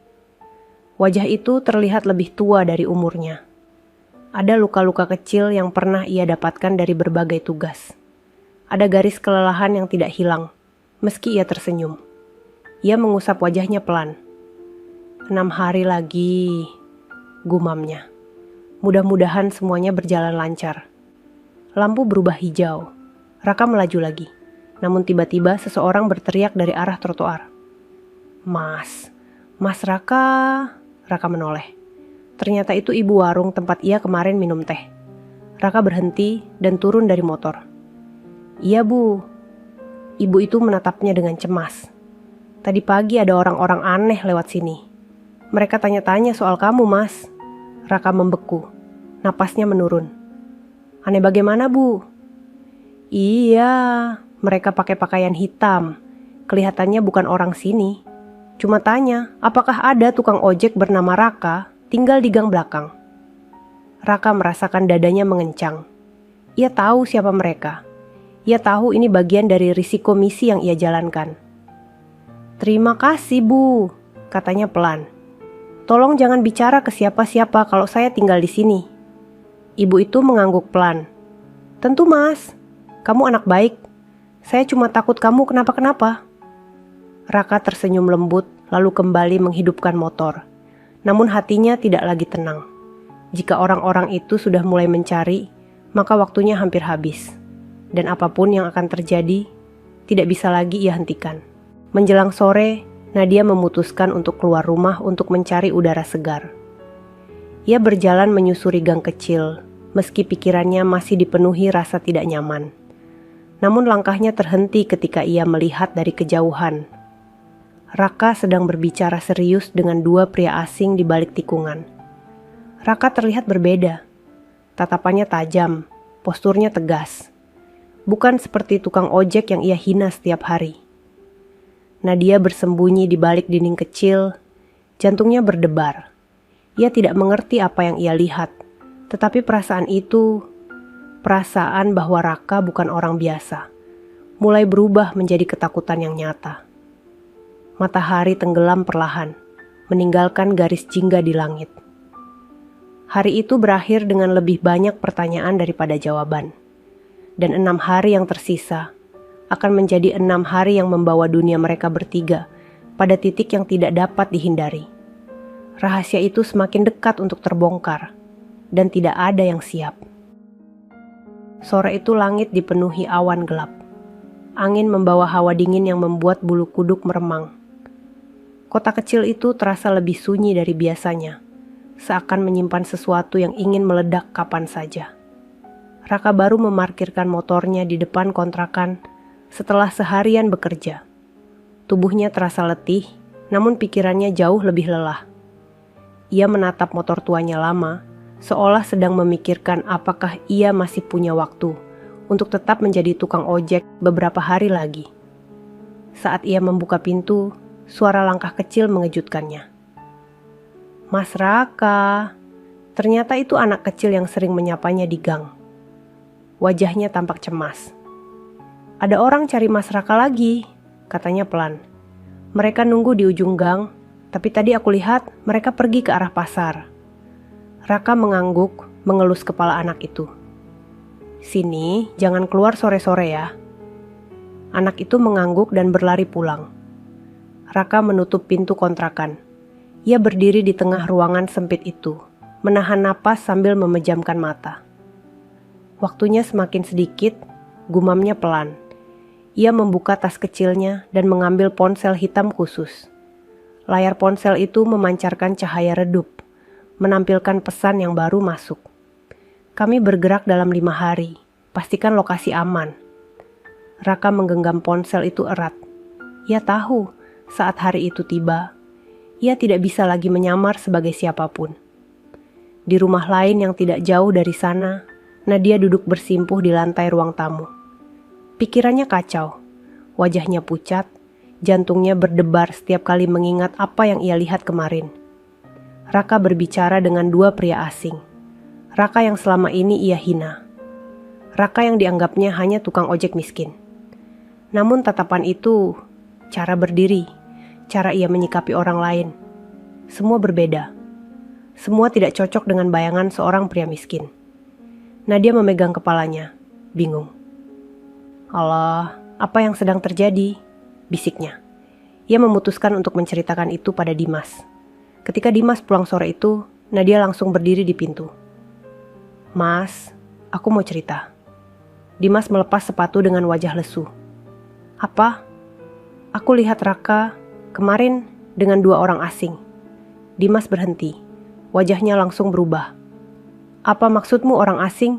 Wajah itu terlihat lebih tua dari umurnya. Ada luka-luka kecil yang pernah ia dapatkan dari berbagai tugas. Ada garis kelelahan yang tidak hilang, meski ia tersenyum. Ia mengusap wajahnya pelan. 6 hari lagi, gumamnya. Mudah-mudahan semuanya berjalan lancar. Lampu berubah hijau. Raka melaju lagi. Namun tiba-tiba seseorang berteriak dari arah trotoar. Mas Raka. Raka menoleh. Ternyata itu ibu warung tempat ia kemarin minum teh. Raka berhenti dan turun dari motor. Iya bu. Ibu itu menatapnya dengan cemas. Tadi pagi ada orang-orang aneh lewat sini. Mereka tanya-tanya soal kamu mas. Raka membeku. Napasnya menurun. Aneh bagaimana bu? Iya, mereka pakai pakaian hitam. Kelihatannya bukan orang sini. Cuma tanya, apakah ada tukang ojek bernama Raka tinggal di gang belakang? Raka merasakan dadanya mengencang. Ia tahu siapa mereka. Ia tahu ini bagian dari risiko misi yang ia jalankan. Terima kasih bu, katanya pelan. Tolong jangan bicara ke siapa-siapa kalau saya tinggal di sini. Ibu itu mengangguk pelan. Tentu mas, kamu anak baik. Saya cuma takut kamu kenapa-kenapa. Raka tersenyum lembut lalu kembali menghidupkan motor. Namun hatinya tidak lagi tenang. Jika orang-orang itu sudah mulai mencari, maka waktunya hampir habis. Dan apapun yang akan terjadi, tidak bisa lagi ia hentikan. Menjelang sore, Nadia memutuskan untuk keluar rumah untuk mencari udara segar. Ia berjalan menyusuri gang kecil, meski pikirannya masih dipenuhi rasa tidak nyaman. Namun langkahnya terhenti ketika ia melihat dari kejauhan. Raka sedang berbicara serius dengan 2 pria asing di balik tikungan. Raka terlihat berbeda. Tatapannya tajam, posturnya tegas. Bukan seperti tukang ojek yang ia hina setiap hari. Nadia bersembunyi di balik dinding kecil, jantungnya berdebar. Ia tidak mengerti apa yang ia lihat, tetapi perasaan itu, perasaan bahwa Raka bukan orang biasa, mulai berubah menjadi ketakutan yang nyata. Matahari tenggelam perlahan, meninggalkan garis jingga di langit. Hari itu berakhir dengan lebih banyak pertanyaan daripada jawaban. Dan 6 hari yang tersisa akan menjadi 6 hari yang membawa dunia mereka bertiga pada titik yang tidak dapat dihindari. Rahasia itu semakin dekat untuk terbongkar, dan tidak ada yang siap. Sore itu langit dipenuhi awan gelap. Angin membawa hawa dingin yang membuat bulu kuduk meremang. Kota kecil itu terasa lebih sunyi dari biasanya, seakan menyimpan sesuatu yang ingin meledak kapan saja. Raka baru memarkirkan motornya di depan kontrakan setelah seharian bekerja. Tubuhnya terasa letih, namun pikirannya jauh lebih lelah. Ia menatap motor tuanya lama, seolah sedang memikirkan apakah ia masih punya waktu untuk tetap menjadi tukang ojek beberapa hari lagi. Saat ia membuka pintu, suara langkah kecil mengejutkannya. Mas Raka, ternyata itu anak kecil yang sering menyapanya di gang. Wajahnya tampak cemas. Ada orang cari Mas Raka lagi, katanya pelan. Mereka nunggu di ujung gang, tapi tadi aku lihat mereka pergi ke arah pasar. Raka mengangguk, mengelus kepala anak itu. Sini, jangan keluar sore-sore ya. Anak itu mengangguk dan berlari pulang. Raka menutup pintu kontrakan. Ia berdiri di tengah ruangan sempit itu, menahan napas sambil memejamkan mata. Waktunya semakin sedikit, gumamnya pelan. Ia membuka tas kecilnya dan mengambil ponsel hitam khusus. Layar ponsel itu memancarkan cahaya redup, menampilkan pesan yang baru masuk. Kami bergerak dalam 5 hari, pastikan lokasi aman. Raka menggenggam ponsel itu erat. Ia tahu, saat hari itu tiba, ia tidak bisa lagi menyamar sebagai siapapun. Di rumah lain yang tidak jauh dari sana, Nadia duduk bersimpuh di lantai ruang tamu. Pikirannya kacau, wajahnya pucat, jantungnya berdebar setiap kali mengingat apa yang ia lihat kemarin. Raka berbicara dengan dua pria asing. Raka yang selama ini ia hina. Raka yang dianggapnya hanya tukang ojek miskin. Namun tatapan itu, cara berdiri, cara ia menyikapi orang lain, semua berbeda. Semua tidak cocok dengan bayangan seorang pria miskin. Nadia memegang kepalanya, bingung. Allah, apa yang sedang terjadi? Bisiknya. Ia memutuskan untuk menceritakan itu pada Dimas. Ketika Dimas pulang sore itu, Nadia langsung berdiri di pintu. Mas, aku mau cerita. Dimas melepas sepatu dengan wajah lesu. Apa? Aku lihat Raka kemarin dengan dua orang asing. Dimas berhenti. Wajahnya langsung berubah. Apa maksudmu orang asing?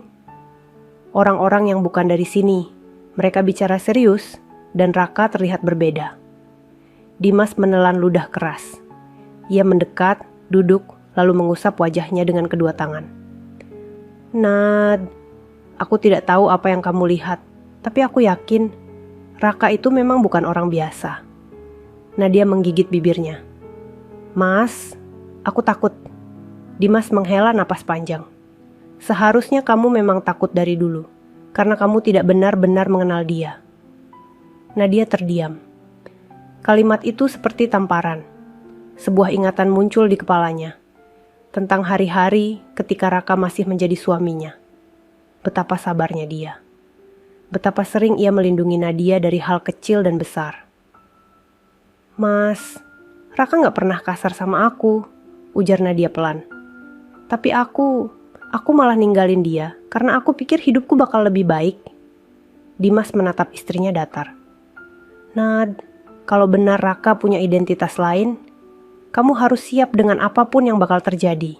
Orang-orang yang bukan dari sini. Mereka bicara serius dan Raka terlihat berbeda. Dimas menelan ludah keras. Ia mendekat, duduk, lalu mengusap wajahnya dengan kedua tangan. Nad, aku tidak tahu apa yang kamu lihat, tapi aku yakin Raka itu memang bukan orang biasa. Nadia menggigit bibirnya. Mas, aku takut. Dimas menghela napas panjang. Seharusnya kamu memang takut dari dulu, karena kamu tidak benar-benar mengenal dia. Nadia terdiam. Kalimat itu seperti tamparan. Sebuah ingatan muncul di kepalanya. Tentang hari-hari ketika Raka masih menjadi suaminya. Betapa sabarnya dia. Betapa sering ia melindungi Nadia dari hal kecil dan besar. Mas, Raka gak pernah kasar sama aku, ujar Nadia pelan. Tapi aku malah ninggalin dia karena aku pikir hidupku bakal lebih baik. Dimas menatap istrinya datar. Nad, kalau benar Raka punya identitas lain, kamu harus siap dengan apapun yang bakal terjadi.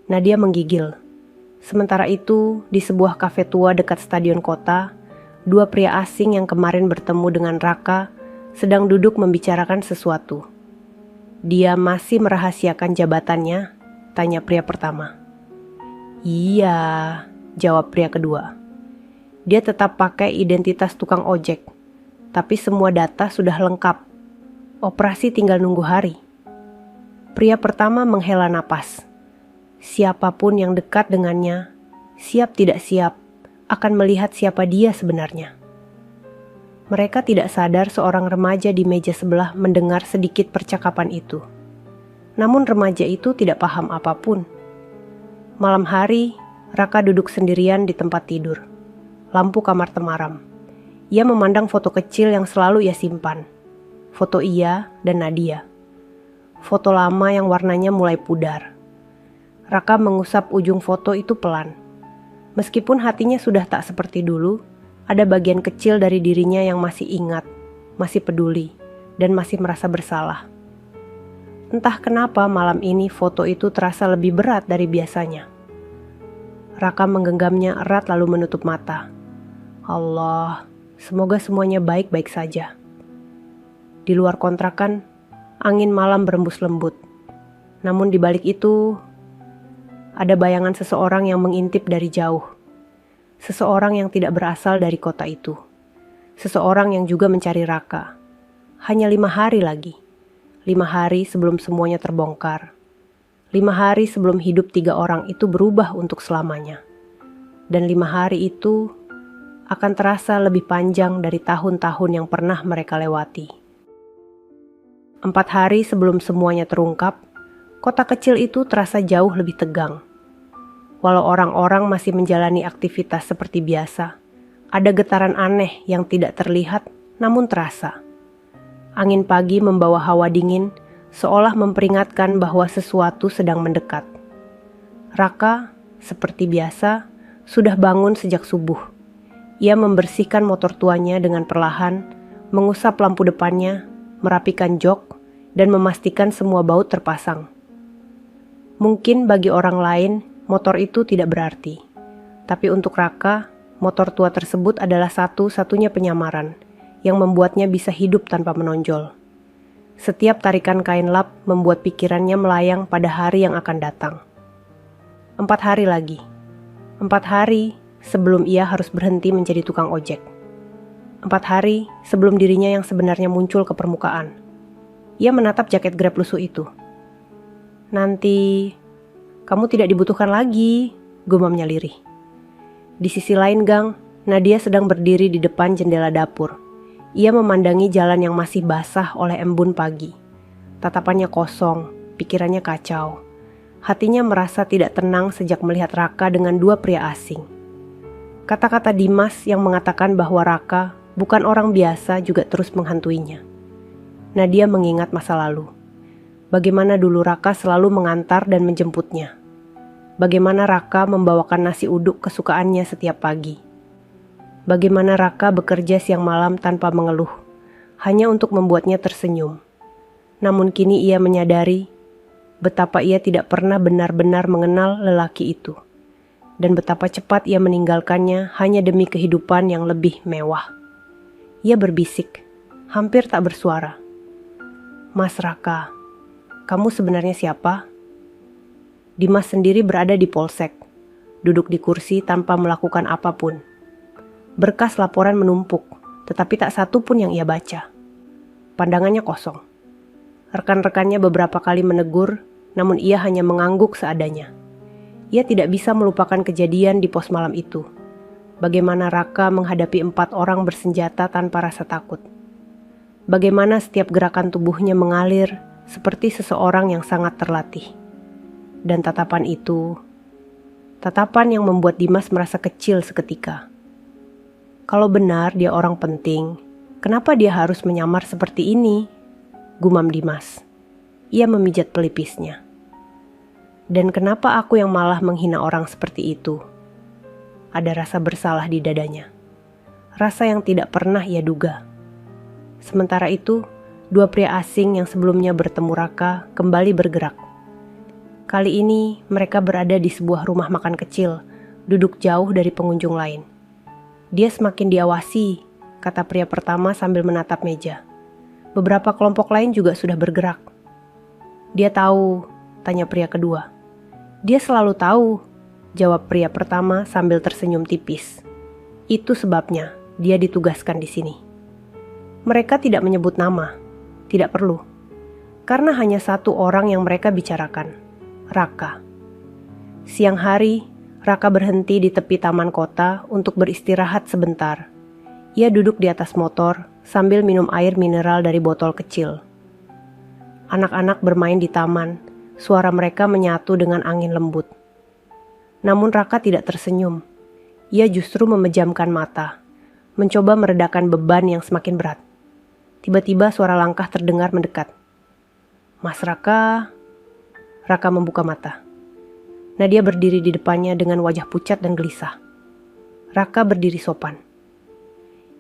Nadia menggigil. Sementara itu, di sebuah kafe tua dekat stadion kota, dua pria asing yang kemarin bertemu dengan Raka sedang duduk membicarakan sesuatu. Dia masih merahasiakan jabatannya, tanya pria pertama. Iya, jawab pria kedua. Dia tetap pakai identitas tukang ojek, tapi semua data sudah lengkap. Operasi tinggal nunggu hari. Pria pertama menghela napas. Siapapun yang dekat dengannya, siap tidak siap, akan melihat siapa dia sebenarnya. Mereka tidak sadar seorang remaja di meja sebelah mendengar sedikit percakapan itu. Namun remaja itu tidak paham apapun. Malam hari, Raka duduk sendirian di tempat tidur. Lampu kamar temaram. Ia memandang foto kecil yang selalu ia simpan. Foto ia dan Nadia. Foto lama yang warnanya mulai pudar. Raka mengusap ujung foto itu pelan. Meskipun hatinya sudah tak seperti dulu, ada bagian kecil dari dirinya yang masih ingat, masih peduli, dan masih merasa bersalah. Entah kenapa malam ini foto itu terasa lebih berat dari biasanya. Raka menggenggamnya erat lalu menutup mata. Allah, semoga semuanya baik-baik saja. Di luar kontrakan, angin malam berembus lembut. Namun di balik itu, ada bayangan seseorang yang mengintip dari jauh. Seseorang yang tidak berasal dari kota itu. Seseorang yang juga mencari Raka. Hanya 5 hari lagi. 5 hari sebelum semuanya terbongkar. 5 hari sebelum hidup 3 orang itu berubah untuk selamanya. Dan 5 hari itu akan terasa lebih panjang dari tahun-tahun yang pernah mereka lewati. 4 hari sebelum semuanya terungkap, kota kecil itu terasa jauh lebih tegang. Walau orang-orang masih menjalani aktivitas seperti biasa, ada getaran aneh yang tidak terlihat namun terasa. Angin pagi membawa hawa dingin, seolah memperingatkan bahwa sesuatu sedang mendekat. Raka, seperti biasa, sudah bangun sejak subuh. Ia membersihkan motor tuanya dengan perlahan, mengusap lampu depannya, merapikan jok, dan memastikan semua baut terpasang. Mungkin bagi orang lain, motor itu tidak berarti. Tapi untuk Raka, motor tua tersebut adalah satu-satunya penyamaran yang membuatnya bisa hidup tanpa menonjol. Setiap tarikan kain lap membuat pikirannya melayang pada hari yang akan datang. 4 hari lagi. 4 hari sebelum ia harus berhenti menjadi tukang ojek. 4 hari sebelum dirinya yang sebenarnya muncul ke permukaan. Ia menatap jaket Grab lusuh itu. "Nanti kamu tidak dibutuhkan lagi," gumamnya lirih. Di sisi lain gang, Nadia sedang berdiri di depan jendela dapur. Ia memandangi jalan yang masih basah oleh embun pagi. Tatapannya kosong, pikirannya kacau. Hatinya merasa tidak tenang sejak melihat Raka dengan 2 pria asing. Kata-kata Dimas yang mengatakan bahwa Raka bukan orang biasa juga terus menghantuinya. Nadia mengingat masa lalu. Bagaimana dulu Raka selalu mengantar dan menjemputnya. Bagaimana Raka membawakan nasi uduk kesukaannya setiap pagi. Bagaimana Raka bekerja siang malam tanpa mengeluh, hanya untuk membuatnya tersenyum. Namun kini ia menyadari betapa ia tidak pernah benar-benar mengenal lelaki itu. Dan betapa cepat ia meninggalkannya hanya demi kehidupan yang lebih mewah. Ia berbisik, hampir tak bersuara. "Mas Raka, kamu sebenarnya siapa?" Dimas sendiri berada di polsek, duduk di kursi tanpa melakukan apapun. Berkas laporan menumpuk, tetapi tak satu pun yang ia baca. Pandangannya kosong. Rekan-rekannya beberapa kali menegur, namun ia hanya mengangguk seadanya. Ia tidak bisa melupakan kejadian di pos malam itu. Bagaimana Raka menghadapi 4 orang bersenjata tanpa rasa takut. Bagaimana setiap gerakan tubuhnya mengalir seperti seseorang yang sangat terlatih. Dan tatapan itu, tatapan yang membuat Dimas merasa kecil seketika. Kalau benar dia orang penting, kenapa dia harus menyamar seperti ini? Gumam Dimas. Ia memijat pelipisnya. Dan kenapa aku yang malah menghina orang seperti itu? Ada rasa bersalah di dadanya. Rasa yang tidak pernah ia duga. Sementara itu, 2 pria asing yang sebelumnya bertemu Raka kembali bergerak. Kali ini mereka berada di sebuah rumah makan kecil, duduk jauh dari pengunjung lain. "Dia semakin diawasi," kata pria pertama sambil menatap meja. Beberapa kelompok lain juga sudah bergerak. "Dia tahu?" tanya pria kedua. "Dia selalu tahu," jawab pria pertama sambil tersenyum tipis. "Itu sebabnya dia ditugaskan di sini." Mereka tidak menyebut nama, tidak perlu. Karena hanya satu orang yang mereka bicarakan, Raka. Siang hari, Raka berhenti di tepi taman kota untuk beristirahat sebentar. Ia duduk di atas motor sambil minum air mineral dari botol kecil. Anak-anak bermain di taman, suara mereka menyatu dengan angin lembut. Namun Raka tidak tersenyum. Ia justru memejamkan mata, mencoba meredakan beban yang semakin berat. Tiba-tiba suara langkah terdengar mendekat. "Mas Raka." Raka membuka mata. Nadia berdiri di depannya dengan wajah pucat dan gelisah. Raka berdiri sopan.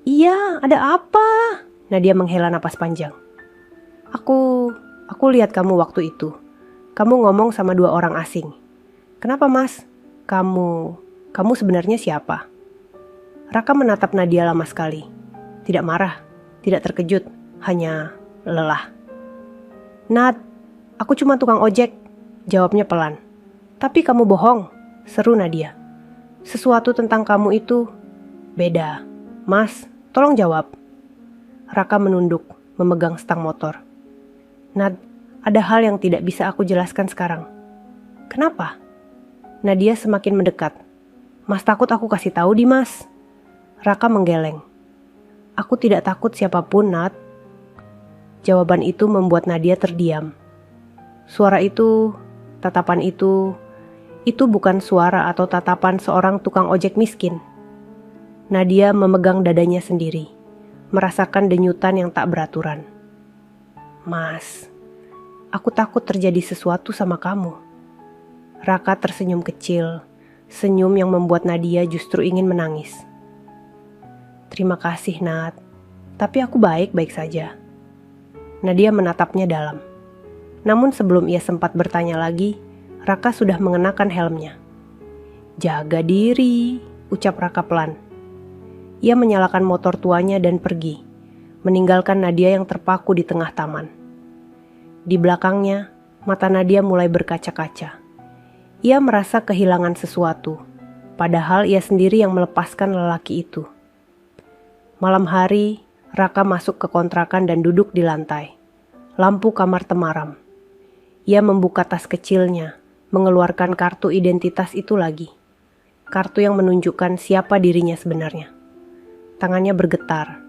"Iya, ada apa?" Nadia menghela napas panjang. Aku lihat kamu waktu itu. Kamu ngomong sama 2 orang asing. Kenapa, Mas? Kamu sebenarnya siapa?" Raka menatap Nadia lama sekali. Tidak marah, tidak terkejut, hanya lelah. "Nat, aku cuma tukang ojek," jawabnya pelan. "Tapi kamu bohong," seru Nadia. "Sesuatu tentang kamu itu beda. Mas, tolong jawab." Raka menunduk, memegang stang motor. "Nat, ada hal yang tidak bisa aku jelaskan sekarang." "Kenapa?" Nadia semakin mendekat. "Mas takut aku kasih tahu, Dimas." Raka menggeleng. "Aku tidak takut siapapun, Nat." Jawaban itu membuat Nadia terdiam. Suara itu, tatapan itu bukan suara atau tatapan seorang tukang ojek miskin. Nadia memegang dadanya sendiri, merasakan denyutan yang tak beraturan. "Mas, aku takut terjadi sesuatu sama kamu." Raka tersenyum kecil, senyum yang membuat Nadia justru ingin menangis. "Terima kasih, Nat. Tapi aku baik-baik saja." Nadia menatapnya dalam. Namun sebelum ia sempat bertanya lagi, Raka sudah mengenakan helmnya. "Jaga diri," ucap Raka pelan. Ia menyalakan motor tuanya dan pergi, meninggalkan Nadia yang terpaku di tengah taman. Di belakangnya, mata Nadia mulai berkaca-kaca. Ia merasa kehilangan sesuatu, padahal ia sendiri yang melepaskan lelaki itu. Malam hari, Raka masuk ke kontrakan dan duduk di lantai. Lampu kamar temaram. Ia membuka tas kecilnya, mengeluarkan kartu identitas itu lagi. Kartu yang menunjukkan siapa dirinya sebenarnya. Tangannya bergetar.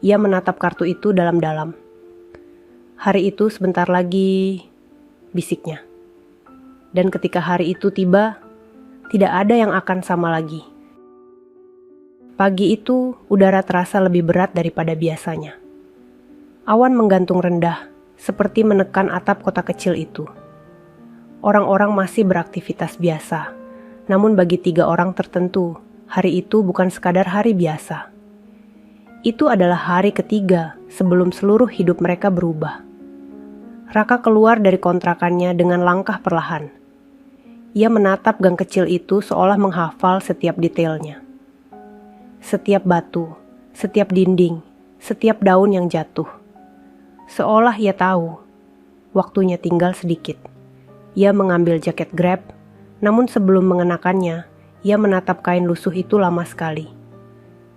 Ia menatap kartu itu dalam-dalam. Hari itu sebentar lagi, bisiknya. Dan ketika hari itu tiba, tidak ada yang akan sama lagi. Pagi itu, udara terasa lebih berat daripada biasanya. Awan menggantung rendah, seperti menekan atap kota kecil itu. Orang-orang masih beraktivitas biasa, namun bagi 3 orang tertentu, hari itu bukan sekadar hari biasa. Itu adalah hari ketiga sebelum seluruh hidup mereka berubah. Raka keluar dari kontrakannya dengan langkah perlahan. Ia menatap gang kecil itu seolah menghafal setiap detailnya. Setiap batu, setiap dinding, setiap daun yang jatuh. Seolah ia tahu, waktunya tinggal sedikit. Ia mengambil jaket Grab, namun sebelum mengenakannya, ia menatap kain lusuh itu lama sekali.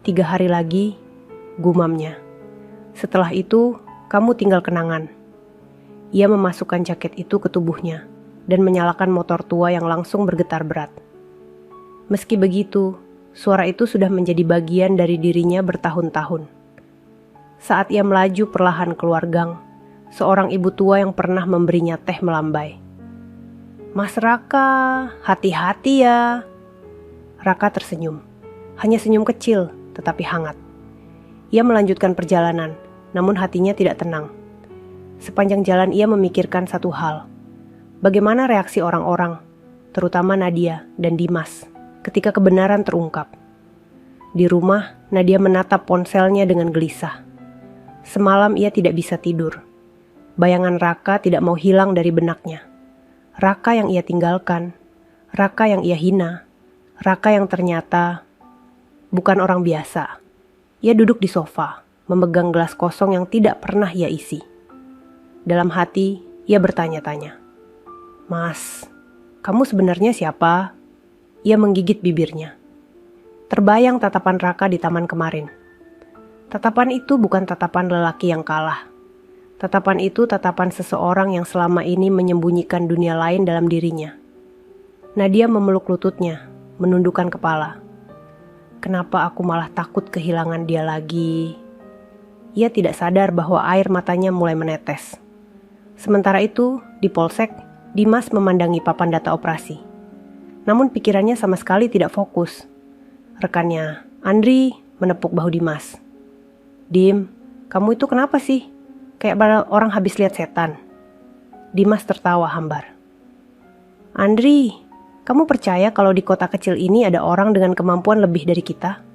3 hari lagi, gumamnya. Setelah itu, kamu tinggal kenangan. Ia memasukkan jaket itu ke tubuhnya dan menyalakan motor tua yang langsung bergetar berat. Meski begitu, suara itu sudah menjadi bagian dari dirinya bertahun-tahun. Saat ia melaju perlahan keluar gang, seorang ibu tua yang pernah memberinya teh melambai. "Mas Raka, hati-hati ya." Raka tersenyum. Hanya senyum kecil, tetapi hangat. Ia melanjutkan perjalanan, namun hatinya tidak tenang. Sepanjang jalan ia memikirkan satu hal. Bagaimana reaksi orang-orang, terutama Nadia dan Dimas, ketika kebenaran terungkap. Di rumah, Nadia menatap ponselnya dengan gelisah. Semalam ia tidak bisa tidur. Bayangan Raka tidak mau hilang dari benaknya. Raka yang ia tinggalkan, Raka yang ia hina, Raka yang ternyata bukan orang biasa. Ia duduk di sofa, memegang gelas kosong yang tidak pernah ia isi. Dalam hati, ia bertanya-tanya. "Mas, kamu sebenarnya siapa?" Ia menggigit bibirnya. Terbayang tatapan Raka di taman kemarin. Tatapan itu bukan tatapan lelaki yang kalah. Tatapan itu tatapan seseorang yang selama ini menyembunyikan dunia lain dalam dirinya. Nadia memeluk lututnya, menundukkan kepala. Kenapa aku malah takut kehilangan dia lagi? Ia tidak sadar bahwa air matanya mulai menetes. Sementara itu, di polsek, Dimas memandangi papan data operasi. Namun pikirannya sama sekali tidak fokus. Rekannya, Andri, menepuk bahu Dimas. "Dim, kamu itu kenapa sih? Kayak orang habis lihat setan." Dimas tertawa hambar. "Andri, kamu percaya kalau di kota kecil ini ada orang dengan kemampuan lebih dari kita?"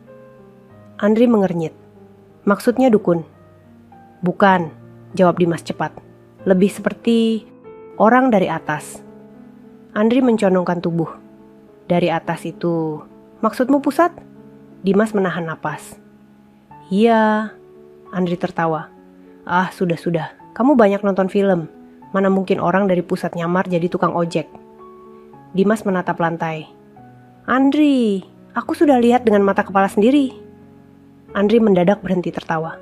Andri mengernyit. "Maksudnya dukun?" "Bukan," jawab Dimas cepat. "Lebih seperti orang dari atas." Andri mencondongkan tubuh. "Dari atas itu, maksudmu pusat?" Dimas menahan napas. "Iya," Andri tertawa. "Ah, sudah. Kamu banyak nonton film. Mana mungkin orang dari pusat nyamar jadi tukang ojek." Dimas menatap lantai. "Andri, aku sudah lihat dengan mata kepala sendiri." Andri mendadak berhenti tertawa.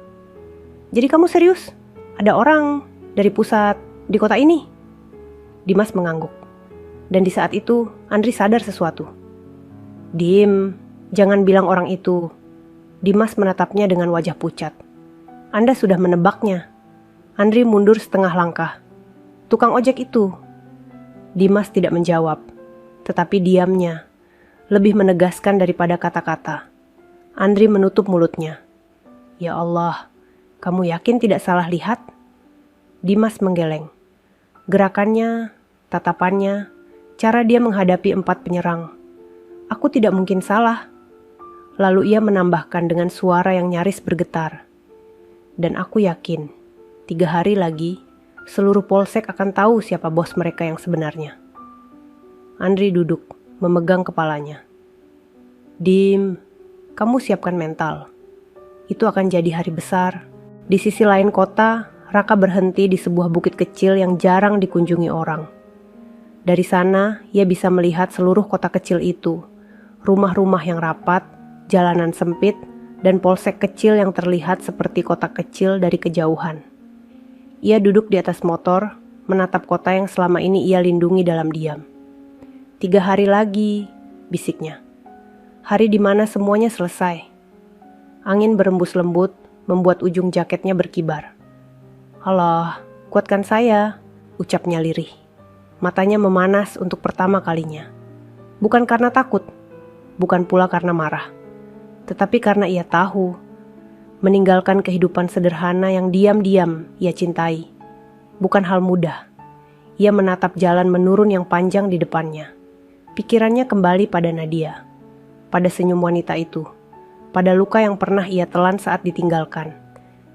"Jadi kamu serius? Ada orang dari pusat di kota ini?" Dimas mengangguk. Dan di saat itu, Andri sadar sesuatu. "Dim, jangan bilang orang itu." Dimas menatapnya dengan wajah pucat. "Anda sudah menebaknya." Andri mundur setengah langkah. "Tukang ojek itu." Dimas tidak menjawab, tetapi diamnya lebih menegaskan daripada kata-kata. Andri menutup mulutnya. "Ya Allah, kamu yakin tidak salah lihat?" Dimas menggeleng. Gerakannya, tatapannya, cara dia menghadapi 4 penyerang. "Aku tidak mungkin salah." Lalu ia menambahkan dengan suara yang nyaris bergetar. "Dan aku yakin, 3 hari lagi, seluruh polsek akan tahu siapa bos mereka yang sebenarnya." Andri duduk, memegang kepalanya. "Dim, kamu siapkan mental. Itu akan jadi hari besar." Di sisi lain kota, Raka berhenti di sebuah bukit kecil yang jarang dikunjungi orang. Dari sana, ia bisa melihat seluruh kota kecil itu. Rumah-rumah yang rapat, jalanan sempit, dan polsek kecil yang terlihat seperti kota kecil dari kejauhan. Ia duduk di atas motor, menatap kota yang selama ini ia lindungi dalam diam. 3 hari lagi, bisiknya. Hari di mana semuanya selesai. Angin berembus lembut, membuat ujung jaketnya berkibar. "Alah, kuatkan saya," ucapnya lirih. Matanya memanas untuk pertama kalinya. Bukan karena takut, bukan pula karena marah, tetapi karena ia tahu meninggalkan kehidupan sederhana yang diam-diam ia cintai bukan hal mudah. Ia menatap jalan menurun yang panjang di depannya. Pikirannya kembali pada Nadia, pada senyum wanita itu, pada luka yang pernah ia telan saat ditinggalkan.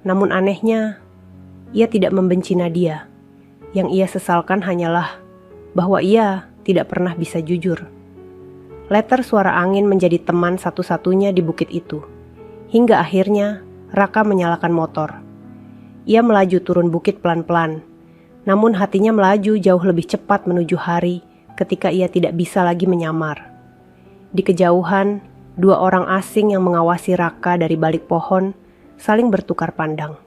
Namun anehnya, ia tidak membenci Nadia. Yang ia sesalkan hanyalah bahwa ia tidak pernah bisa jujur. Letter suara angin menjadi teman satu-satunya di bukit itu. Hingga akhirnya Raka menyalakan motor. Ia melaju turun bukit pelan-pelan. Namun hatinya melaju jauh lebih cepat menuju hari ketika ia tidak bisa lagi menyamar. Di kejauhan, 2 orang asing yang mengawasi Raka dari balik pohon saling bertukar pandang.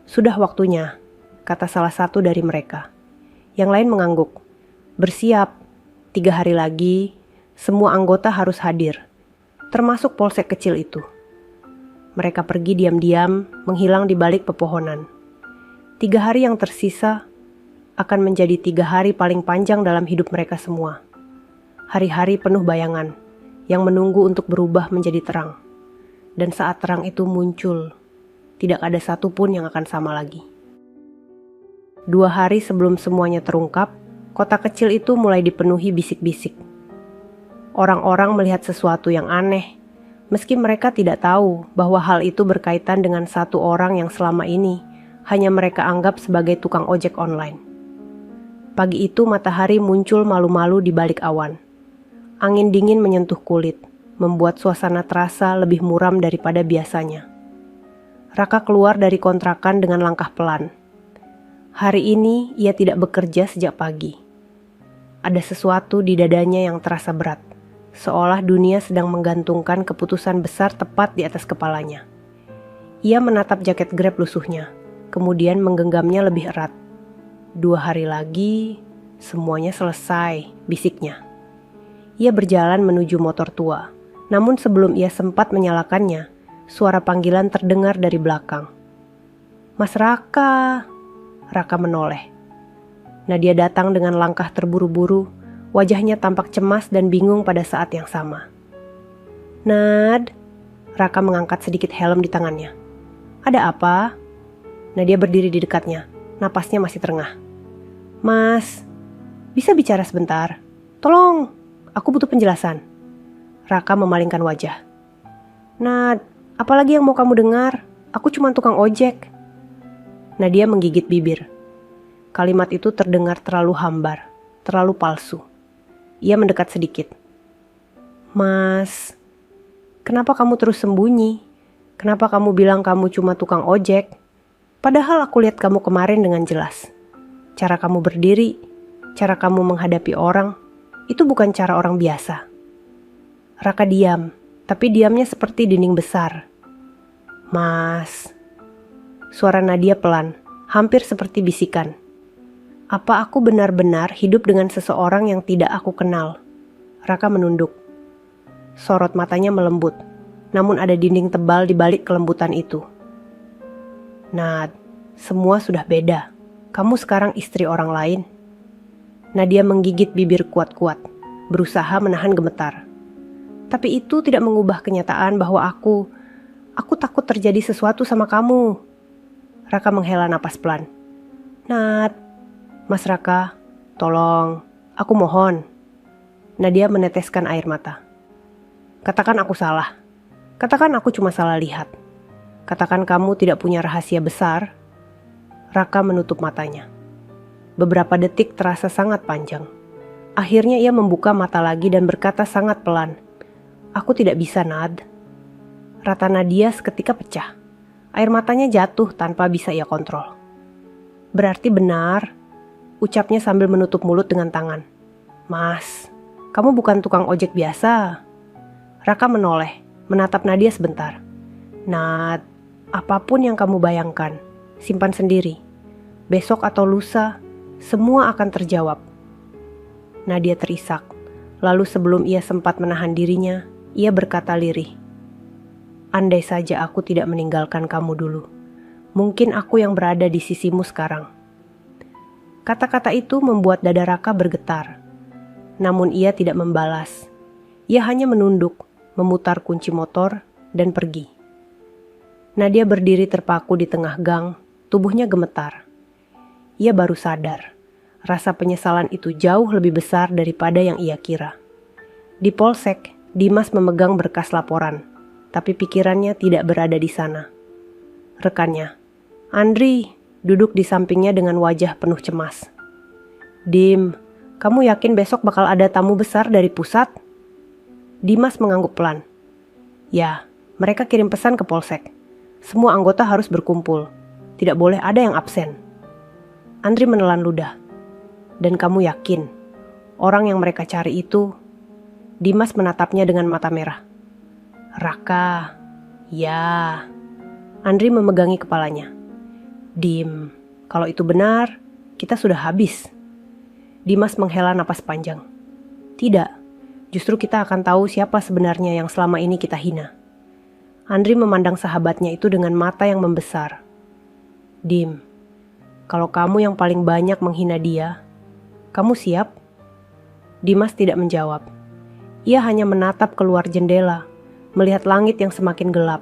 "Sudah waktunya," kata salah satu dari mereka. Yang lain mengangguk. "Bersiap. 3 hari lagi, semua anggota harus hadir, termasuk polsek kecil itu." Mereka pergi diam-diam, menghilang di balik pepohonan. 3 hari yang tersisa akan menjadi 3 hari paling panjang dalam hidup mereka semua. Hari-hari penuh bayangan, yang menunggu untuk berubah menjadi terang. Dan saat terang itu muncul, tidak ada satupun yang akan sama lagi. 2 hari sebelum semuanya terungkap, kota kecil itu mulai dipenuhi bisik-bisik. Orang-orang melihat sesuatu yang aneh, meski mereka tidak tahu bahwa hal itu berkaitan dengan satu orang yang selama ini hanya mereka anggap sebagai tukang ojek online. Pagi itu matahari muncul malu-malu di balik awan. Angin dingin menyentuh kulit, membuat suasana terasa lebih muram daripada biasanya. Raka keluar dari kontrakan dengan langkah pelan. Hari ini ia tidak bekerja sejak pagi. Ada sesuatu di dadanya yang terasa berat, seolah dunia sedang menggantungkan keputusan besar tepat di atas kepalanya. Ia menatap jaket Grab lusuhnya, kemudian menggenggamnya lebih erat. 2 hari lagi, semuanya selesai, bisiknya. Ia berjalan menuju motor tua, namun sebelum ia sempat menyalakannya, suara panggilan terdengar dari belakang. "Mas Raka!" Raka menoleh. Nadia datang dengan langkah terburu-buru, wajahnya tampak cemas dan bingung pada saat yang sama. "Nad," Raka mengangkat sedikit helm di tangannya. "Ada apa?" Nadia berdiri di dekatnya, napasnya masih terengah. "Mas, bisa bicara sebentar? Tolong, aku butuh penjelasan." Raka memalingkan wajah. "Nad, apalagi yang mau kamu dengar? Aku cuma tukang ojek." Nadia menggigit bibir. Kalimat itu terdengar terlalu hambar, terlalu palsu. Ia mendekat sedikit. "Mas, kenapa kamu terus sembunyi? Kenapa kamu bilang kamu cuma tukang ojek? Padahal aku lihat kamu kemarin dengan jelas. Cara kamu berdiri, cara kamu menghadapi orang, itu bukan cara orang biasa." Raka diam, tapi diamnya seperti dinding besar. "Mas," suara Nadia pelan, hampir seperti bisikan. "Apa aku benar-benar hidup dengan seseorang yang tidak aku kenal?" Raka menunduk. Sorot matanya melembut, namun ada dinding tebal di balik kelembutan itu. "Nad, semua sudah beda. Kamu sekarang istri orang lain." Nadia menggigit bibir kuat-kuat, berusaha menahan gemetar. "Tapi itu tidak mengubah kenyataan bahwa aku takut terjadi sesuatu sama kamu." Raka menghela napas pelan. "Nad, Mas Raka, tolong, aku mohon." Nadia meneteskan air mata. "Katakan aku salah. Katakan aku cuma salah lihat. Katakan kamu tidak punya rahasia besar." Raka menutup matanya. Beberapa detik terasa sangat panjang. Akhirnya ia membuka mata lagi dan berkata sangat pelan, "Aku tidak bisa, Nad." Rata Nadia seketika pecah. Air matanya jatuh tanpa bisa ia kontrol. "Berarti benar. ucapnya sambil menutup mulut dengan tangan. Mas, kamu bukan tukang ojek biasa. Raka menoleh, menatap Nadia sebentar. Nat, apapun yang kamu bayangkan, simpan sendiri. Besok atau lusa, semua akan terjawab. Nadia terisak, lalu sebelum ia sempat menahan dirinya, ia berkata lirih. Andai saja aku tidak meninggalkan kamu dulu, mungkin aku yang berada di sisimu sekarang. Kata-kata itu membuat dada Raka bergetar. Namun ia tidak membalas. Ia hanya menunduk, memutar kunci motor, dan pergi. Nadia berdiri terpaku di tengah gang, tubuhnya gemetar. Ia baru sadar, rasa penyesalan itu jauh lebih besar daripada yang ia kira. Di polsek, Dimas memegang berkas laporan, tapi pikirannya tidak berada di sana. Rekannya, Andri, duduk di sampingnya dengan wajah penuh cemas. Dim, kamu yakin besok bakal ada tamu besar dari pusat? Dimas mengangguk pelan. Ya, mereka kirim pesan ke polsek. Semua anggota harus berkumpul. Tidak boleh ada yang absen. Andri menelan ludah. Dan kamu yakin orang yang mereka cari itu? Dimas menatapnya dengan mata merah. Raka, ya. Andri memegangi kepalanya. Dim, kalau itu benar, kita sudah habis. Dimas menghela napas panjang. Tidak, justru kita akan tahu siapa sebenarnya yang selama ini kita hina. Andri memandang sahabatnya itu dengan mata yang membesar. Dim, kalau kamu yang paling banyak menghina dia, kamu siap? Dimas tidak menjawab. Ia hanya menatap keluar jendela, melihat langit yang semakin gelap.